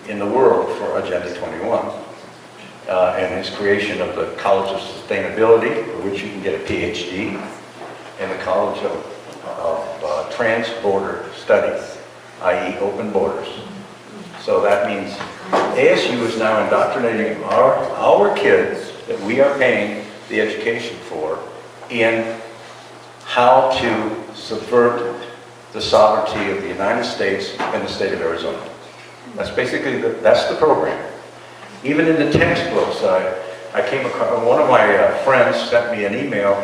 in the world for Agenda 21. And his creation of the College of Sustainability, for which you can get a PhD, and the College of Trans-Border Studies, i.e. open borders. So that means ASU is now indoctrinating our kids that we are paying the education for in how to subvert the sovereignty of the United States and the state of Arizona. That's basically, that's the program. Even in the textbooks, I came across, one of my friends sent me an email.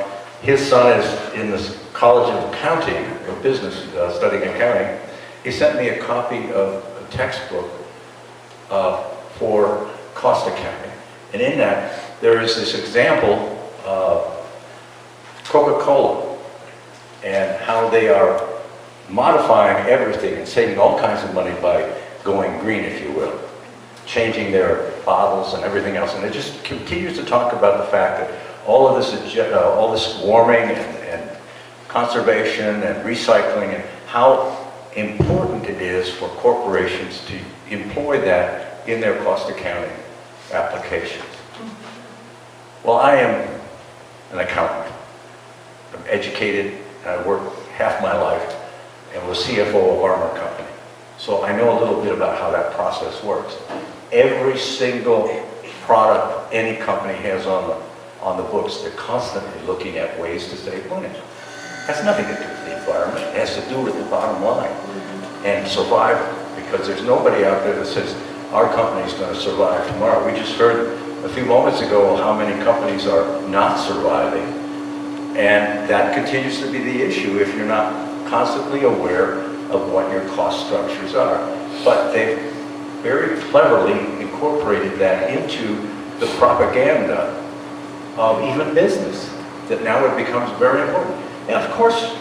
His son is in the College of Accounting, or business, studying accounting. He sent me a copy of a textbook for cost accounting. And in that, there is this example of Coca-Cola and how they are modifying everything and saving all kinds of money by going green, if you will, changing their bottles and everything else. And it just continues to talk about the fact that all of this warming and conservation and recycling, and how important it is for corporations to employ that in their cost accounting applications. Well, I am an accountant. I'm educated, and I worked half my life and was CFO of Armor Company. So I know a little bit about how that process works. Every single product any company has on the books, they're constantly looking at ways to save money. It has nothing to do with the environment. It has to do with the bottom line and survival, because there's nobody out there that says our company's going to survive tomorrow. We just heard a few moments ago how many companies are not surviving, and that continues to be the issue if you're not constantly aware of what your cost structures are. But they've very cleverly incorporated that into the propaganda of even business, that now it becomes very important. And of course,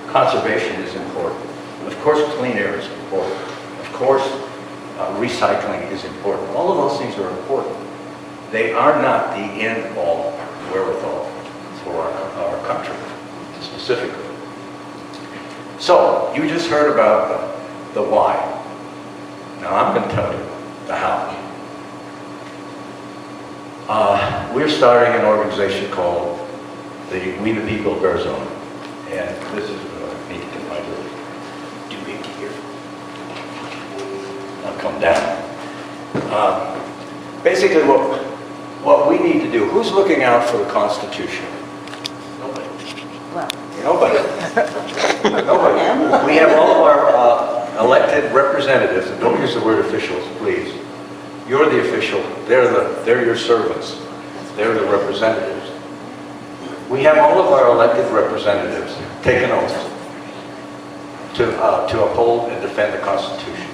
conservation is important. Of course, clean air is important. Of course, recycling is important. All of those things are important. They are not the end-all wherewithal for our country, specifically. So, you just heard about the why. Now I'm going to tell you the how. We're starting an organization called the We the People of Arizona. And this is what I need to get my little doohickey here. I'll come down. Basically what we need to do, who's looking out for the Constitution? Nobody. Well, Nobody. Nobody. We have all of our elected representatives, and don't use the word officials, please. You're the official, they're your servants. They're the representatives. We have all of our elected representatives take an oath to uphold and defend the Constitution.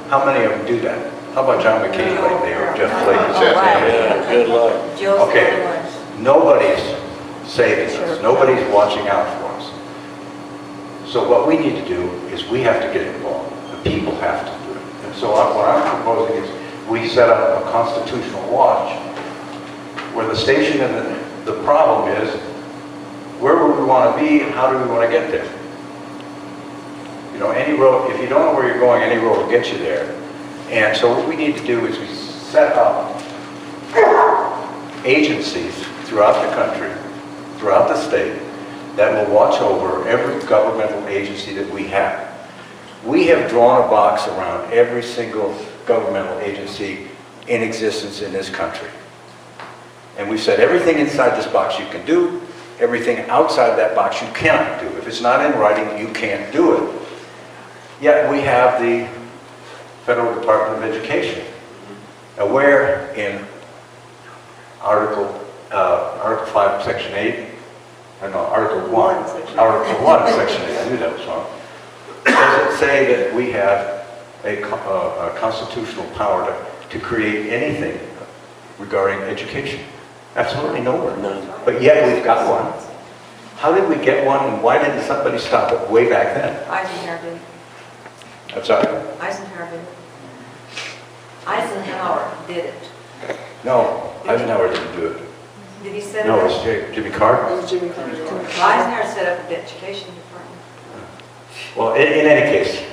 How many of them do that? How about John McCain right there, or Jeff Flake? Yeah, good luck. Joe's Okay. the other one. Nobody's saving us. Nobody's watching out for us. So what we need to do is we have to get involved. The people have to do it. And so what I'm proposing is we set up a constitutional watch where the station and the problem is, where would we want to be and how do we want to get there? You know, any road, if you don't know where you're going, any road will get you there. And so what we need to do is we set up agencies throughout the country, throughout the state, that will watch over every governmental agency that we have. We have drawn a box around every single governmental agency in existence in this country. And we've said everything inside this box you can do, everything outside that box you cannot do. If it's not in writing, you can't do it. Yet we have the Federal Department of Education, where in Article 5, Section 8, Article 1, Article 1, Section 8, I knew that was wrong, does it say that we have a constitutional power to create anything regarding education? Absolutely nowhere. But yet we've got one. How did we get one, and why didn't somebody stop it way back then? Eisenhower did. I'm sorry? Eisenhower did. Eisenhower did it. No, Eisenhower didn't do it. Did he set No, it it up? was Jimmy Carter. Eisenhower set up the education department. Well, in any case,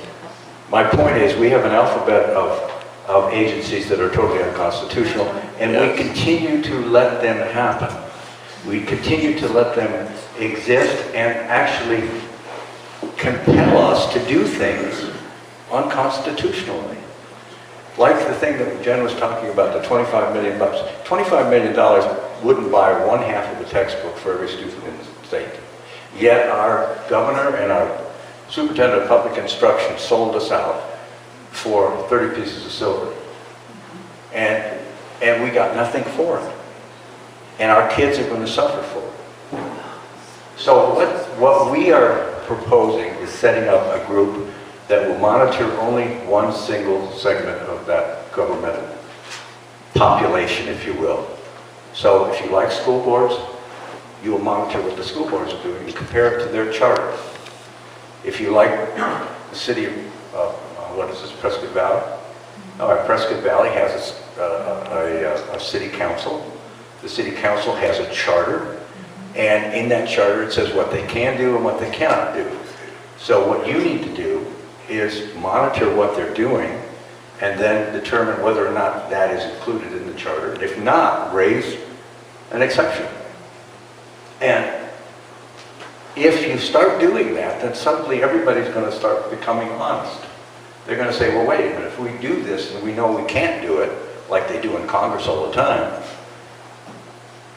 my point is we have an alphabet of agencies that are totally unconstitutional, and we continue to let them happen. We continue to let them exist and actually compel us to do things unconstitutionally. Like the thing that Jen was talking about, the $25 million. $25 million wouldn't buy one half of a textbook for every student in the state. Yet our governor and our superintendent of public instruction sold us out for 30 pieces of silver. And we got nothing for it. And our kids are going to suffer for it. So what we are proposing is setting up a group that will monitor only one single segment of that governmental population, if you will. So if you like school boards, you will monitor what the school boards are doing and compare it to their charter. If you like the city of, what is this, Prescott Valley? Prescott Valley has a city council. The city council has a charter, and in that charter it says what they can do and what they cannot do. So what you need to do is monitor what they're doing and then determine whether or not that is included in the charter. And if not, raise an exception. And if you start doing that, then suddenly everybody's going to start becoming honest. They're going to say, well, wait a minute, if we do this and we know we can't do it, like they do in Congress all the time,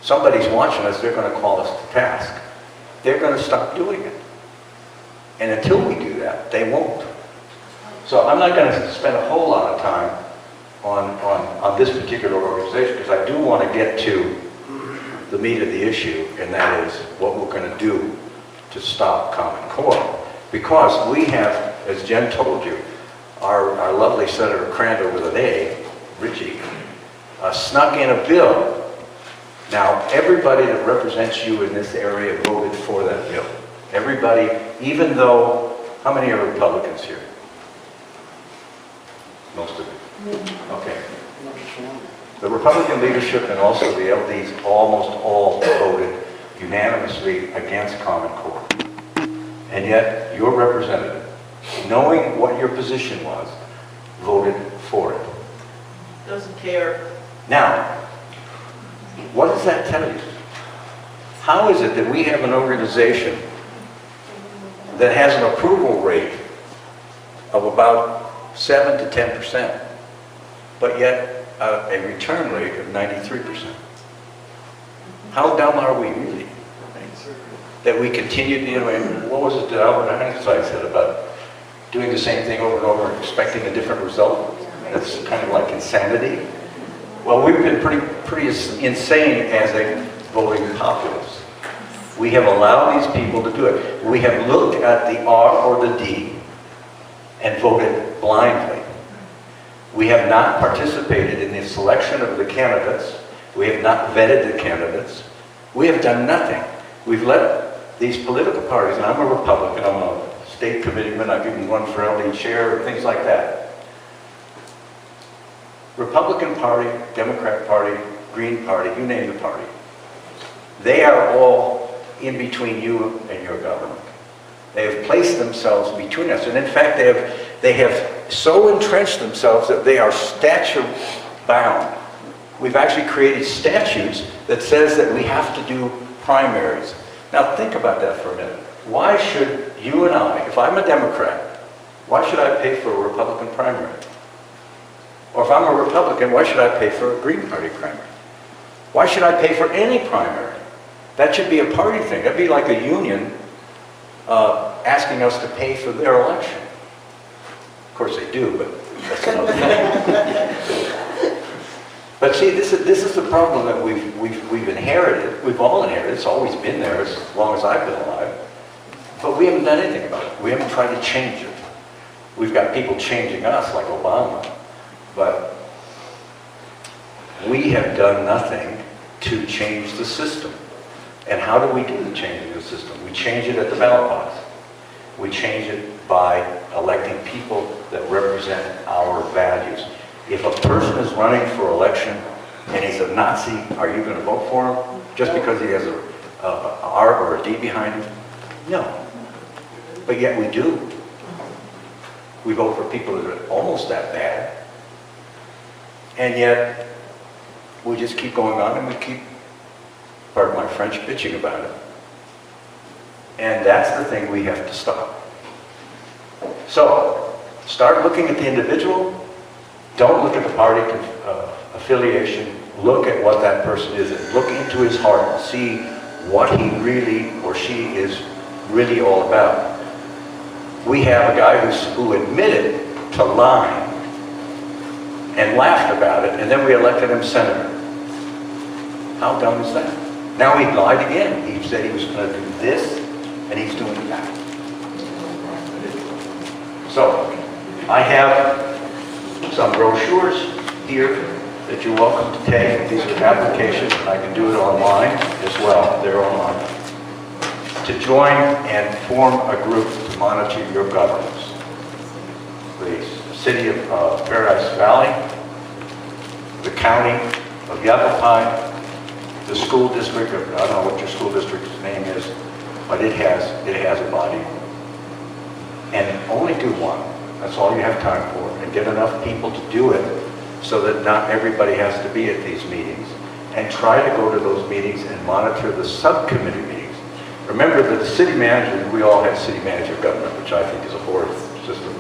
somebody's watching us, they're going to call us to task. They're going to stop doing it. And until we do that, they won't. So I'm not going to spend a whole lot of time on this particular organization, because I do want to get to the meat of the issue, and that is what we're going to do to stop Common Core. Because we have, as Jen told you, our lovely Senator Crandall with an A, Richie, snuck in a bill. Now, everybody that represents you in this area voted for that bill. Everybody, even though, how many are Republicans here? Most of you. Okay. The Republican leadership and also the LDs almost all voted unanimously against Common Core. And yet, your representative, knowing what your position was, voted for it. Doesn't care. Now, what does that tell you? How is it that we have an organization that has an approval rate of about 7 to 10%, but yet a return rate of 93%? How dumb are we really? That we continue to, what was it that Albert Einstein said about doing the same thing over and over and expecting a different result? That's kind of like insanity. Well, we've been pretty insane as a voting populace. We have allowed these people to do it. We have looked at the R or the D and voted blindly. We have not participated in the selection of the candidates. We have not vetted the candidates. We have done nothing. We've let these political parties, and I'm a Republican, I'm a state committeeman, I've even run for LD chair, and things like that. Republican Party, Democrat Party, Green Party, you name the party. They are all in between you and your government. They have placed themselves between us. And in fact, they have so entrenched themselves that they are statute bound. We've actually created statutes that says that we have to do primaries. Now think about that for a minute. Why should you and I, if I'm a Democrat, why should I pay for a Republican primary? Or if I'm a Republican, why should I pay for a Green Party primary? Why should I pay for any primary? That should be a party thing. That'd be like a union asking us to pay for their election. Of course they do, but that's another thing. But see, this is the problem that we've inherited. We've all inherited. It's always been there as long as I've been alive. But we haven't done anything about it. We haven't tried to change it. We've got people changing us, like Obama. But we have done nothing to change the system. And how do we do the changing of the system? We change it at the ballot box. We change it by electing people that represent our values. If a person is running for election and he's a Nazi, are you going to vote for him just because he has a R or a D behind him? No. But yet we do. We vote for people that are almost that bad. And yet, we just keep going on and we keep, pardon my French, bitching about it. And that's the thing we have to stop. So, start looking at the individual. Don't look at the party affiliation. Look at what that person is and look into his heart and see what he really or she is really all about. We have a guy who admitted to lying and laughed about it, and then we elected him senator. How dumb is that? Now he lied again. He said he was going to do this, and he's doing that. So, I have some brochures here that you're welcome to take. These are applications, and I can do it online as well. They're online. To join and form a group to monitor your governance. The city of Paradise Valley, the county of Yavapai, the school district of, I don't know what your school district's name is, but it has a body. And only do one. That's all you have time for. And get enough people to do it so that not everybody has to be at these meetings. And try to go to those meetings and monitor the subcommittee meetings. Remember that the city manager, we all have city manager government, which I think is a horrid system.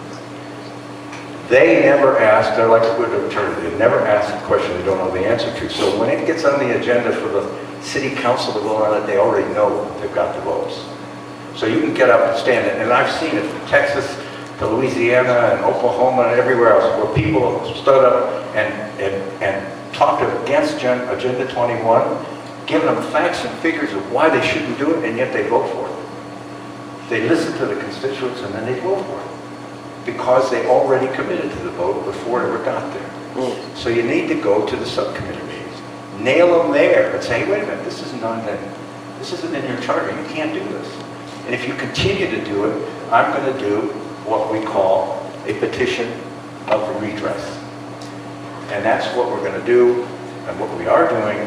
They never ask, they're like a good attorney, they never ask a question they don't know the answer to. So when it gets on the agenda for the city council to vote on it, they already know they've got the votes. So you can get up and stand it. And I've seen it from Texas to Louisiana and Oklahoma and everywhere else where people stood up and talked against Agenda 21, giving them facts and figures of why they shouldn't do it, and yet they vote for it. They listen to the constituents and then they vote for it because they already committed to the vote before it ever got there. So you need to go to the subcommittee meetings, nail them there and say, hey, wait a minute, this isn't in your charter, you can't do this. And if you continue to do it, I'm going to do what we call a petition of redress. And that's what we're going to do and what we are doing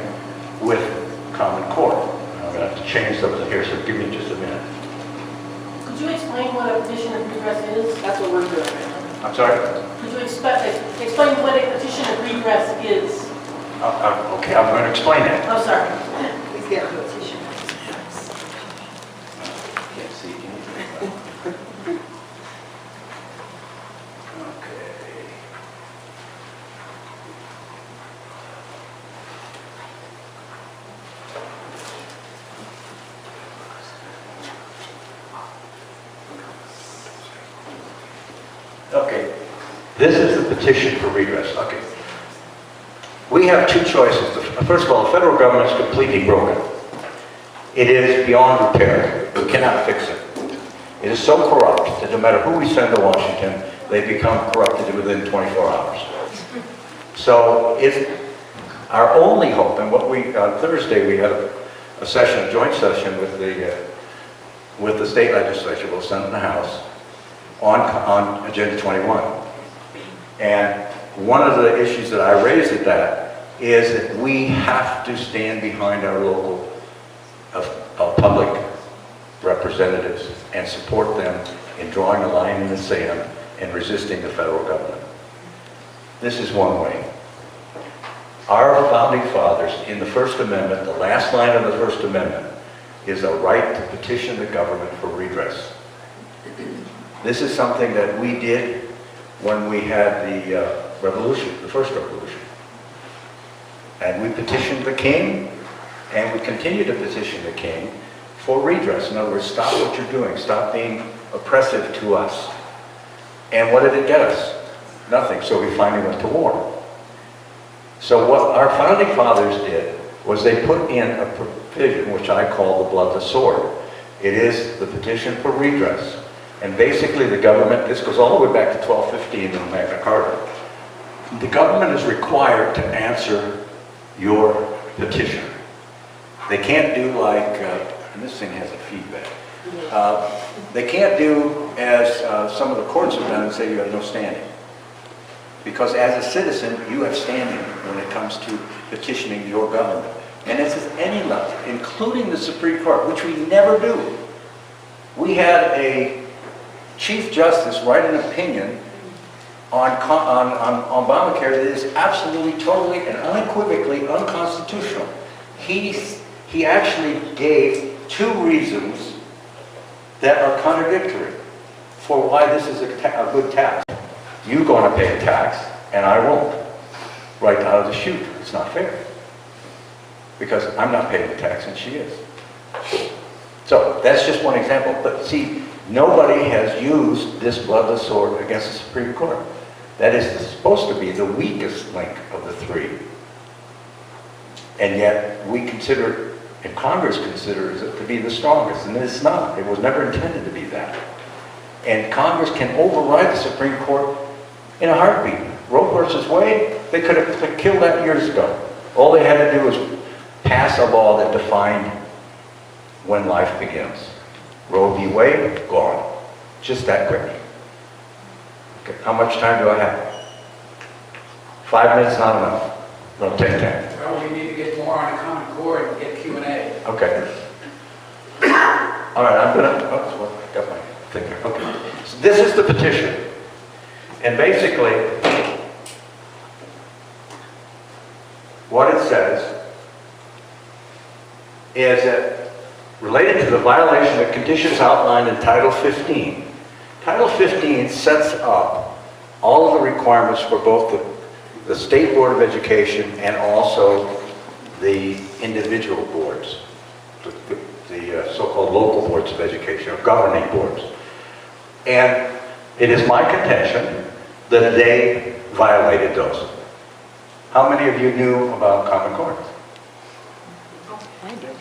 with Common Core. I'm going to have to change something here, so give me just a minute. Could you explain what a petition of redress is? That's what we're doing right now. I'm sorry? Could you explain what a petition of redress is? Okay, I'm going to explain that. Oh, sorry. Please get a petition. Can't see anything. Okay. Okay, this is the petition for redress. Okay. We have two choices. First of all, the federal government is completely broken. It is beyond repair. We cannot fix it. It is so corrupt that no matter who we send to Washington, they become corrupted within 24 hours. So it's our only hope, and what we, on Thursday we had a session, a joint session with the state legislature, both Senate and the House, on Agenda 21. And one of the issues that I raised at that is that we have to stand behind our local public representatives and support them in drawing a line in the sand and resisting the federal government. This is one way. Our founding fathers, in the First Amendment, the last line of the First Amendment, is a right to petition the government for redress. This is something that we did when we had the revolution, the first revolution. And we petitioned the king, and we continue to petition the king for redress. In other words, stop what you're doing. Stop being oppressive to us. And what did it get us? Nothing. So we finally went to war. So what our founding fathers did was they put in a provision which I call the blood, the sword. It is the petition for redress. And basically the government, this goes all the way back to 1215 in the Magna Carta. The government is required to answer your petition. They can't do like, and this thing has a feedback. They can't do as some of the courts have done and say you have no standing. Because as a citizen, you have standing when it comes to petitioning your government. And this is any level, including the Supreme Court, which we never do. We had a Chief Justice write an opinion on Obamacare that is absolutely, totally, and unequivocally unconstitutional. He actually gave two reasons that are contradictory for why this is a good tax. You're going to pay a tax, and I won't. Right out of the chute. It's not fair. Because I'm not paying the tax, and she is. So that's just one example. But see, nobody has used this bloodless sword against the Supreme Court. That is supposed to be the weakest link of the three. And yet we consider, and Congress considers it to be the strongest, and it's not. It was never intended to be that. And Congress can override the Supreme Court in a heartbeat. Roe versus Wade, they could have killed that years ago. All they had to do was pass a law that defined when life begins. Roe v. Wade, gone. Just that quick. Okay, how much time do I have? 5 minutes, not enough. Don't take 10. Well, we need to get more on a common core and get Q&A. Okay. All right, I'm gonna, I got my thing here. Okay. So this is the petition. And basically, what it says is that related to the violation of conditions outlined in Title 15. Title 15 sets up all of the requirements for both the State Board of Education and also the individual boards, the so-called local boards of education, or governing boards. And it is my contention that they violated those. How many of you knew about Common Core?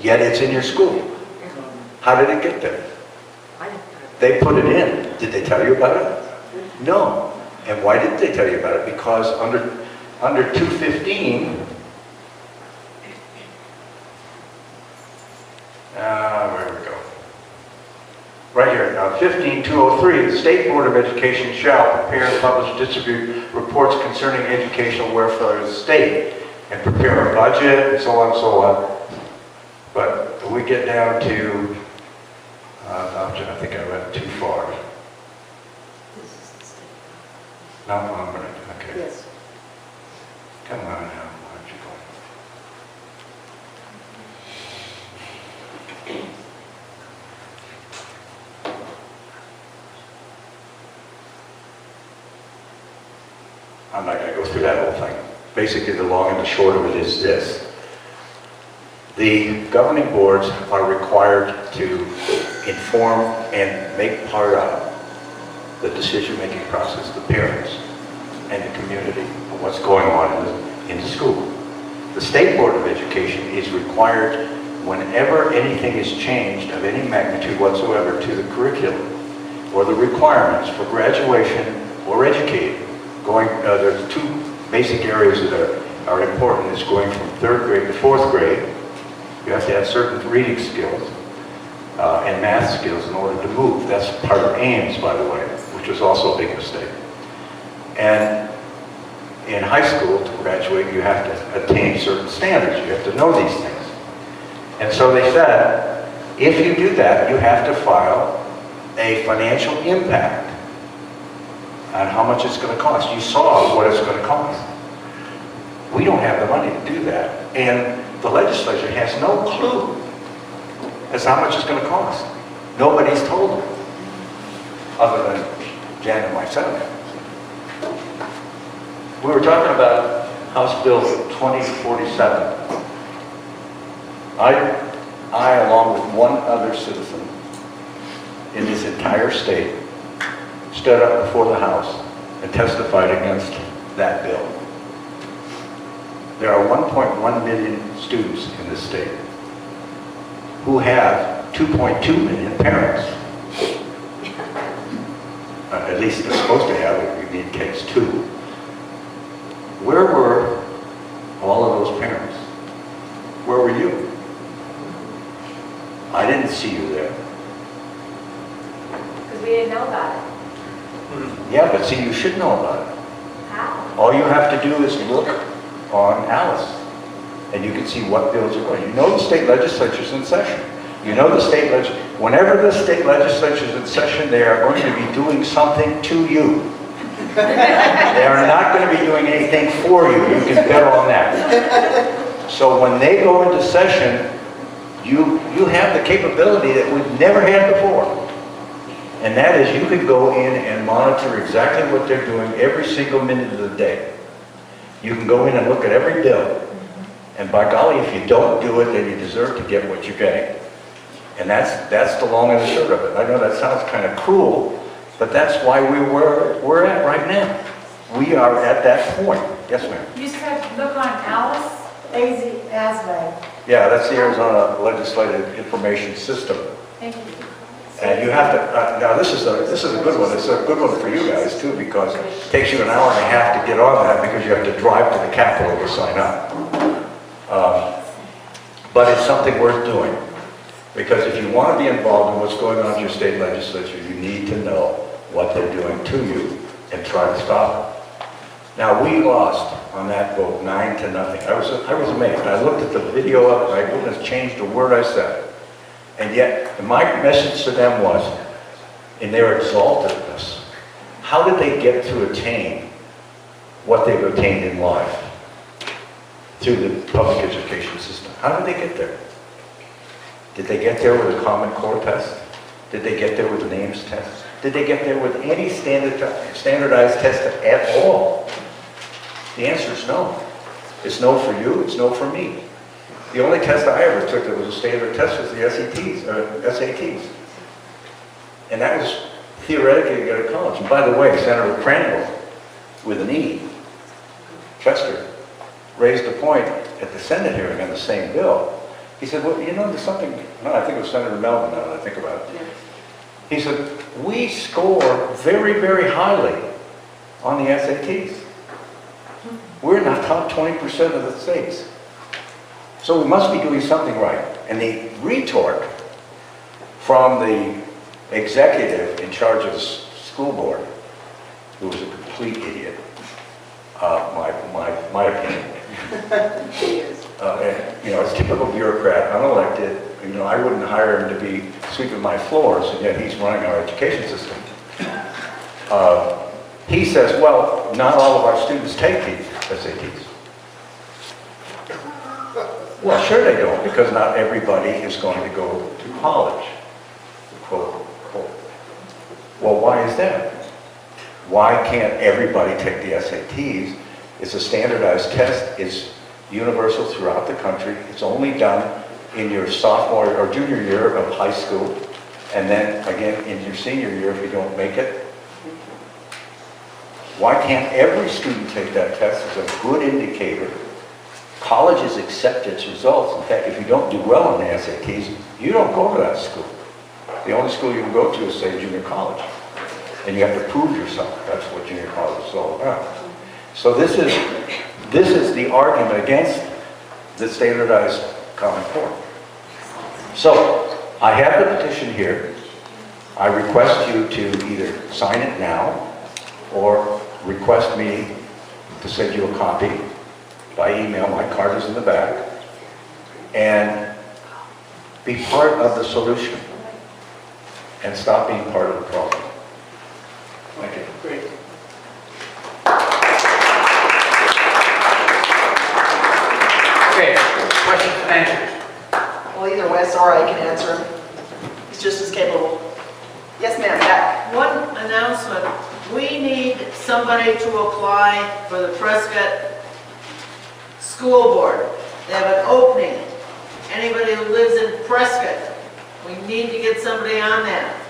Yet it's in your school. How did it get there? They put it in. Did they tell you about it? No. And why didn't they tell you about it? Because under 215, where we go? Right here, 15203, the State Board of Education shall prepare, publish, distribute reports concerning educational welfare of the state, and prepare a budget, and so on and so on. But we get down to, I think I went too far. No, I'm going to, okay. Yes. Come on now, where'd you go? I'm not going to go through that whole thing. Basically, the long and the short of it is this. The governing boards are required to inform and make part of the decision-making process, the parents and the community, of what's going on in the school. The State Board of Education is required, whenever anything is changed of any magnitude whatsoever to the curriculum or the requirements for graduation or educating, there's two basic areas that are important. It's going from 3rd grade to 4th grade. You have to have certain reading skills and math skills in order to move. That's part of Ames, by the way, which was also a big mistake. And in high school, to graduate, you have to attain certain standards. You have to know these things. And so they said, if you do that, you have to file a financial impact on how much it's going to cost. You saw what it's going to cost. We don't have the money to do that. And the legislature has no clue as to how much it's going to cost. Nobody's told them, other than Jan and myself. We were talking about House Bill 2047. I, along with one other citizen in this entire state, stood up before the House and testified against that bill. There are 1.1 million students in this state who have 2.2 million parents. At least they're supposed to have it. We need kids too. Where were all of those parents? Where were you? I didn't see you there. Because we didn't know about it. Yeah, but see, you should know about it. How? All you have to do is look on Alice, and you can see what bills are going. You know the state legislature's in session. You know the state whenever the state legislature's in session, they are going to be doing something to you. They are not going to be doing anything for you. You can bet on that. So when they go into session, you have the capability that we've never had before. And that is, you can go in and monitor exactly what they're doing every single minute of the day. You can go in and look at every bill. And by golly, if you don't do it, then you deserve to get what you're getting. And that's the long and the short of it. I know that sounds kind of cruel, but that's why we're at right now. We are at that point. Yes, ma'am. You said, look on Alice Asway. Yeah, that's the Arizona Legislative Information System. Thank you. And you have to, now this is a good one. It's a good one for you guys too, because it takes you an hour and a half to get on that because you have to drive to the Capitol to sign up. But it's something worth doing. Because if you want to be involved in what's going on in your state legislature, you need to know what they're doing to you and try to stop it. Now, we lost on that vote 9-0. I was amazed. I looked at the video of it, and I couldn't change a word I said. And yet, my message to them was, in their exaltedness, how did they get to attain what they've attained in life through the public education system? How did they get there? Did they get there with a Common Core test? Did they get there with the NAMES test? Did they get there with any standardized test at all? The answer is no. It's no for you, it's no for me. The only test I ever took that was a standard test was the SATs. And that was theoretically to go to college. And by the way, Senator Crandall, with an E, Chester, raised a point at the Senate hearing on the same bill. He said, well, you know, there's something, no, I think it was Senator Melvin now that I think about it. He said, we score very, very highly on the SATs. We're in the top 20% of the states. So we must be doing something right. And the retort from the executive in charge of the school board, who was a complete idiot, my opinion. And, you know, it's typical bureaucrat, unelected. You know, I wouldn't hire him to be sweeping my floors, and yet he's running our education system. He says, well, not all of our students take the SATs. Well, sure they don't, because not everybody is going to go to college, quote, quote. Well, why is that? Why can't everybody take the SATs? It's a standardized test. It's universal throughout the country. It's only done in your sophomore or junior year of high school, and then again in your senior year if you don't make it. Why can't every student take that test? It's a good indicator. Colleges accept its results. In fact, if you don't do well on the SATs, you don't go to that school. The only school you can go to is, say, junior college. And you have to prove yourself. That's what junior college is all about. So this is the argument against the standardized Common Core. So I have the petition here. I request you to either sign it now or request me to send you a copy by email. My card is in the back. And be part of the solution and stop being part of the problem. Thank you. Great. Okay, questions and answers. Well, either Wes or I can answer him. He's just as capable. Yes, ma'am, Jack. One announcement, we need somebody to apply for the Prescott School Board. They have an opening. Anybody who lives in Prescott, we need to get somebody on that.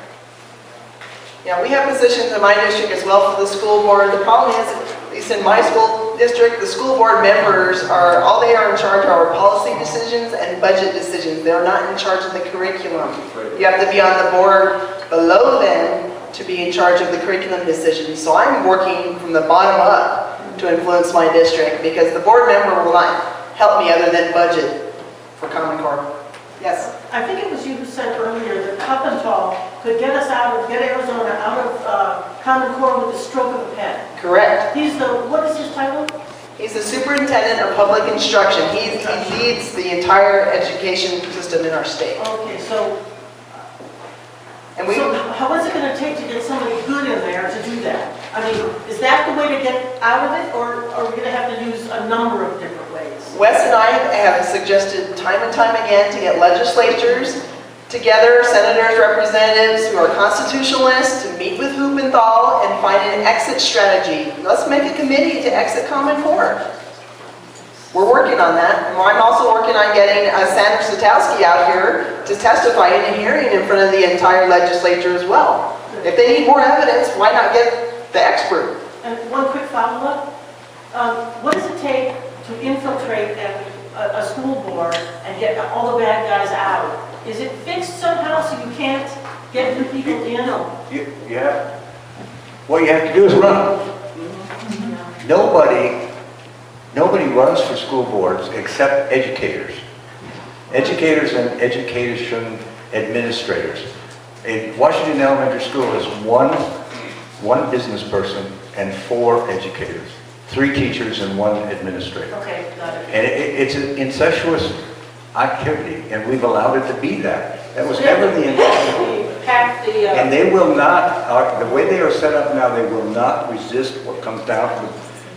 Yeah, we have positions in my district as well for the school board. The problem is, at least in my school district, the school board members are, all they are in charge of are policy decisions and budget decisions. They're not in charge of the curriculum. You have to be on the board below them to be in charge of the curriculum decisions. So I'm working from the bottom up to influence my district because the board member will not help me other than budget for Common Core. Yes? I think it was you who said earlier that Kuppenthal could get Arizona out of Common Core with the stroke of a pen. Correct. He's the, what is his title? He's the superintendent of public instruction. He leads the entire education system in our state. Okay, so And we, how is it going to take to get somebody good in there to do that? I mean, is that the way to get out of it, or are we going to have to use a number of different ways? Wes and I have suggested time and time again to get legislatures together, senators, representatives who are constitutionalists, to meet with Huppenthal and find an exit strategy. Let's make a committee to exit Common Core. We're working working on that. And I'm also working on getting Sandra Satowski out here to testify in a hearing in front of the entire legislature as well. If they need more evidence, why not get the expert? And one quick follow-up. What does it take to infiltrate a school board and get all the bad guys out? Is it fixed somehow so you can't get new people in? Yeah. What you have to do is run. Nobody runs for school boards except educators. Educators and education administrators. A Washington Elementary School is one business person and 4 educators, 3 teachers and 1 administrator. Okay, got it. And it's an incestuous activity, and we've allowed it to be that. That was never the intention. And they will not, the way they are set up now, they will not resist what comes down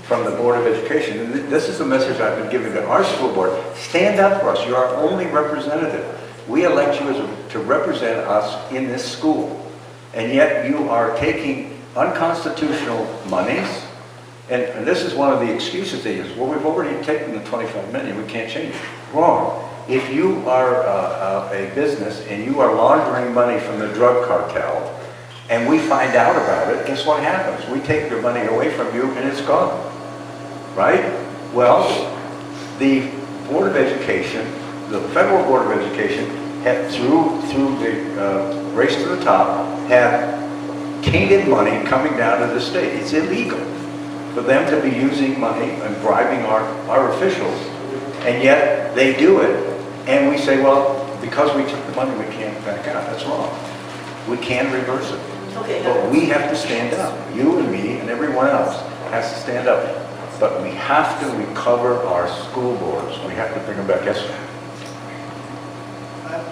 from the Board of Education. And this is the message I've been giving to our school board. Stand up for us. You're our only representative. We elect you to represent us in this school. And yet you are taking unconstitutional monies. And this is one of the excuses they use. Well, we've already taken the 25 million. We can't change it. Wrong. If you are a business and you are laundering money from the drug cartel, and we find out about it, guess what happens? We take your money away from you and it's gone. Right? Well, the Board of Education, the Federal Board of Education, have, through the race to the top, have tainted money coming down to the state. It's illegal for them to be using money and bribing our officials. And yet they do it. And we say, well, because we took the money, we can't back out. That's wrong. We can reverse it. Okay. But we have to stand up. You and me and everyone else has to stand up. But we have to recover our school boards. We have to bring them back. Yes, sir.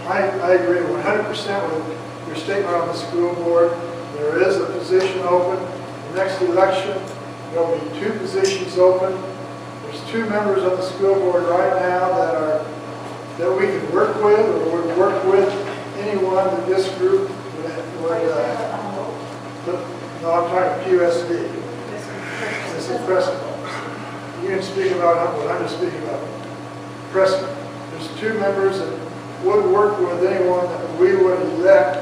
I agree 100% with your statement on the school board. There is a position open. The next election, there will be 2 positions open. There's 2 members on the school board right now that we can work with, or would work with anyone that this group would no, I'm talking PUSD. This is Prescott. You can speak about what I'm just speaking about. Prescott. There's 2 members that would work with anyone that we would elect.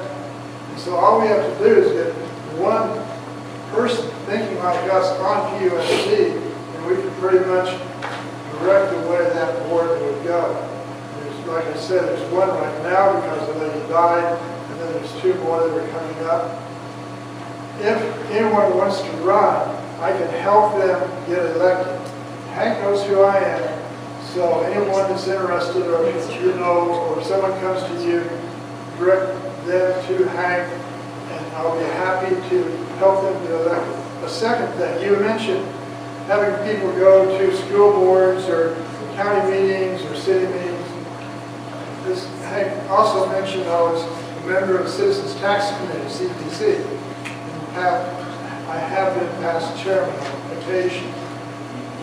And so all we have to do is get one person thinking like us on PUSD, and we can pretty much direct the way that board would go. Like I said, there's 1 right now because the lady died, and then there's 2 more that are coming up. If anyone wants to run, I can help them get elected. Hank knows who I am, so anyone that's interested, or if you know, or if someone comes to you, direct them to Hank, and I'll be happy to help them get elected. The second thing, you mentioned having people go to school boards or county meetings or city meetings. This Hank also mentioned I was a member of the Citizens Tax Committee, CTC. I have been past chairman on occasion.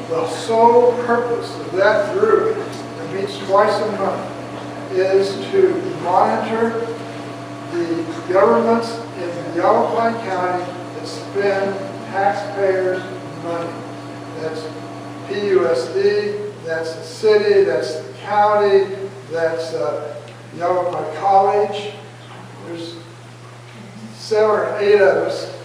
The sole purpose of that group, that meets twice a month, is to monitor the governments in Yavapai County that spend taxpayers' money. That's PUSD, that's the city, that's the county, that's Yavapai College. There's 7 or 8 of us,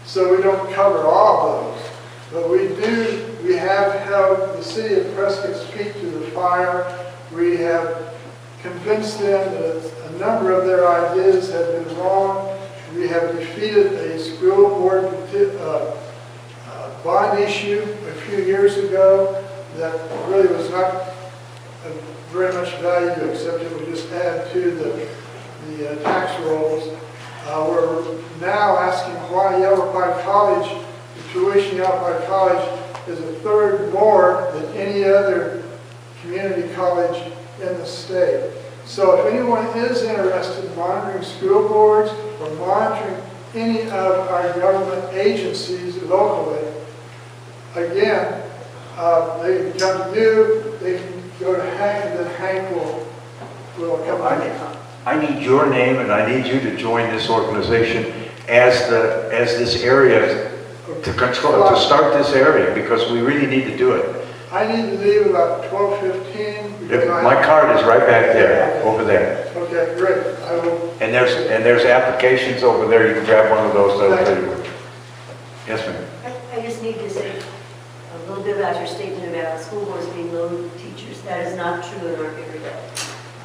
so we don't cover all of those. But we have held the city of Prescott's feet to the fire. We have convinced them that a number of their ideas have been wrong. We have defeated a school board bond issue a few years ago that really was not very much value, except it would just add to the tax rolls. We're now asking why Yavapai College, the tuition Yavapai College, is a third more than any other community college in the state. So if anyone is interested in monitoring school boards or monitoring any of our government agencies locally, again, they can come to you, they can go to Hank, and then Hank will come on. I need your name, and I need you to join this organization as this area to control, to start this area, because we really need to do it. I need to leave about 12:15 because I... My card is right back there, over there. Okay, great. I will, And there's applications over there, you can grab one of those. That'll tell you. Yes, ma'am. I just need to say a little bit about your statement about school boards being low teachers. That is not true in our area.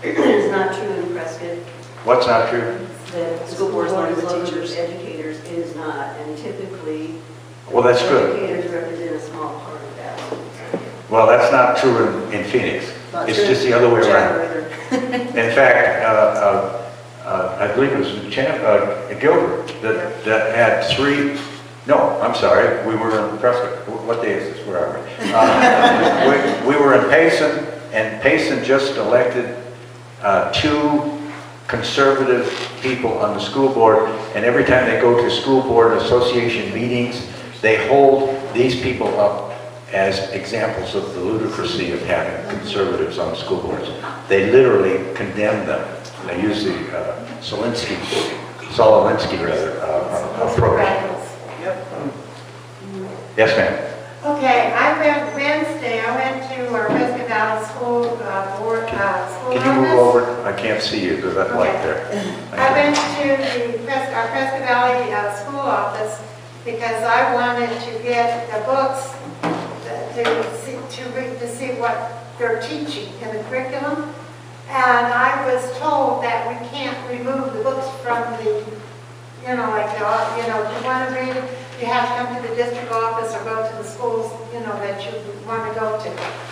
It is not true in Prescott. What's not true? The school board is low teachers, educators. It is not, and typically, Well, that's good. educators represent a small part of that. Well, that's not true in Phoenix. Not It's true. just the other way around. Either. In fact, I believe it was Gilbert that had three, no, I'm sorry, we were in Prescott. What day is this? Where are we? We were in Payson, and Payson just elected two conservative people on the school board, and every time they go to school board association meetings, they hold these people up as examples of the ludicrousy of having conservatives on school boards. They literally condemn them. They use the Solinsky approach. Yes, ma'am. Okay, I went Wednesday, I went to our Prescott Valley School Board, school Can you move office. over? I can't see you. There's that light there. I went to our Prescott Valley school office because I wanted to get the books to see what they're teaching in the curriculum. And I was told that we can't remove the books from the, if you want to read, you have to come to the district office or go to the schools, that you want to go to.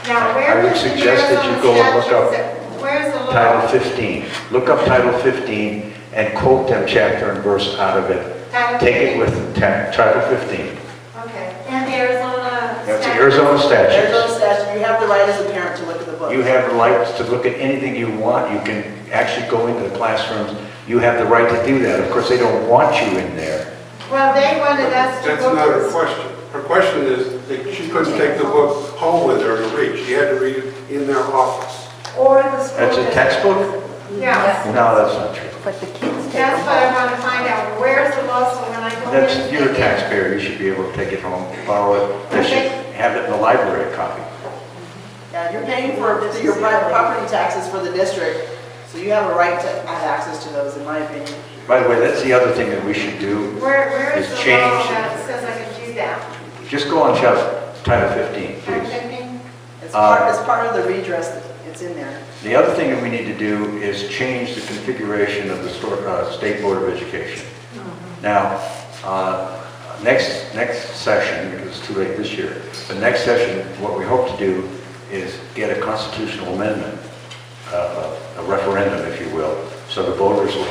Now, where I would is the suggest that you go and look up statutes? Where's the law? Title 15. Look up Title 15 and quote them chapter and verse out of it. Take it with Title 15. Okay, and the Arizona That's the statute. Arizona statutes. Arizona statute, you have the right as a parent to look at the book. You have the right to look at anything you want. You can actually go into the classrooms. You have the right to do that. Of course, they don't want you in there. Well, they wanted us to That's go not to her the question. Her question is that she couldn't take the book home with her to read. She had to read it in their office. or the school. That's a district. textbook? Yeah, No, that's not true. But the kids take that's them what I home. want to find out. Where's the law, so when I go in. That's, and you're a take it- taxpayer. You should be able to take it home, borrow it. They should have it in the library, a copy. Yeah, you're paying for your private property taxes for the district, so you have a right to have access to those, in my opinion. By the way, that's the other thing that we should do. Where is It's the law changed. that says I can do that? Just go on Title 15, I'm please. thinking, It's part of the redress that it's in there. The other thing that we need to do is change the configuration of the State Board of Education. Now, next session, because it's too late this year, the next session, what we hope to do is get a constitutional amendment, a referendum, if you will, so the voters will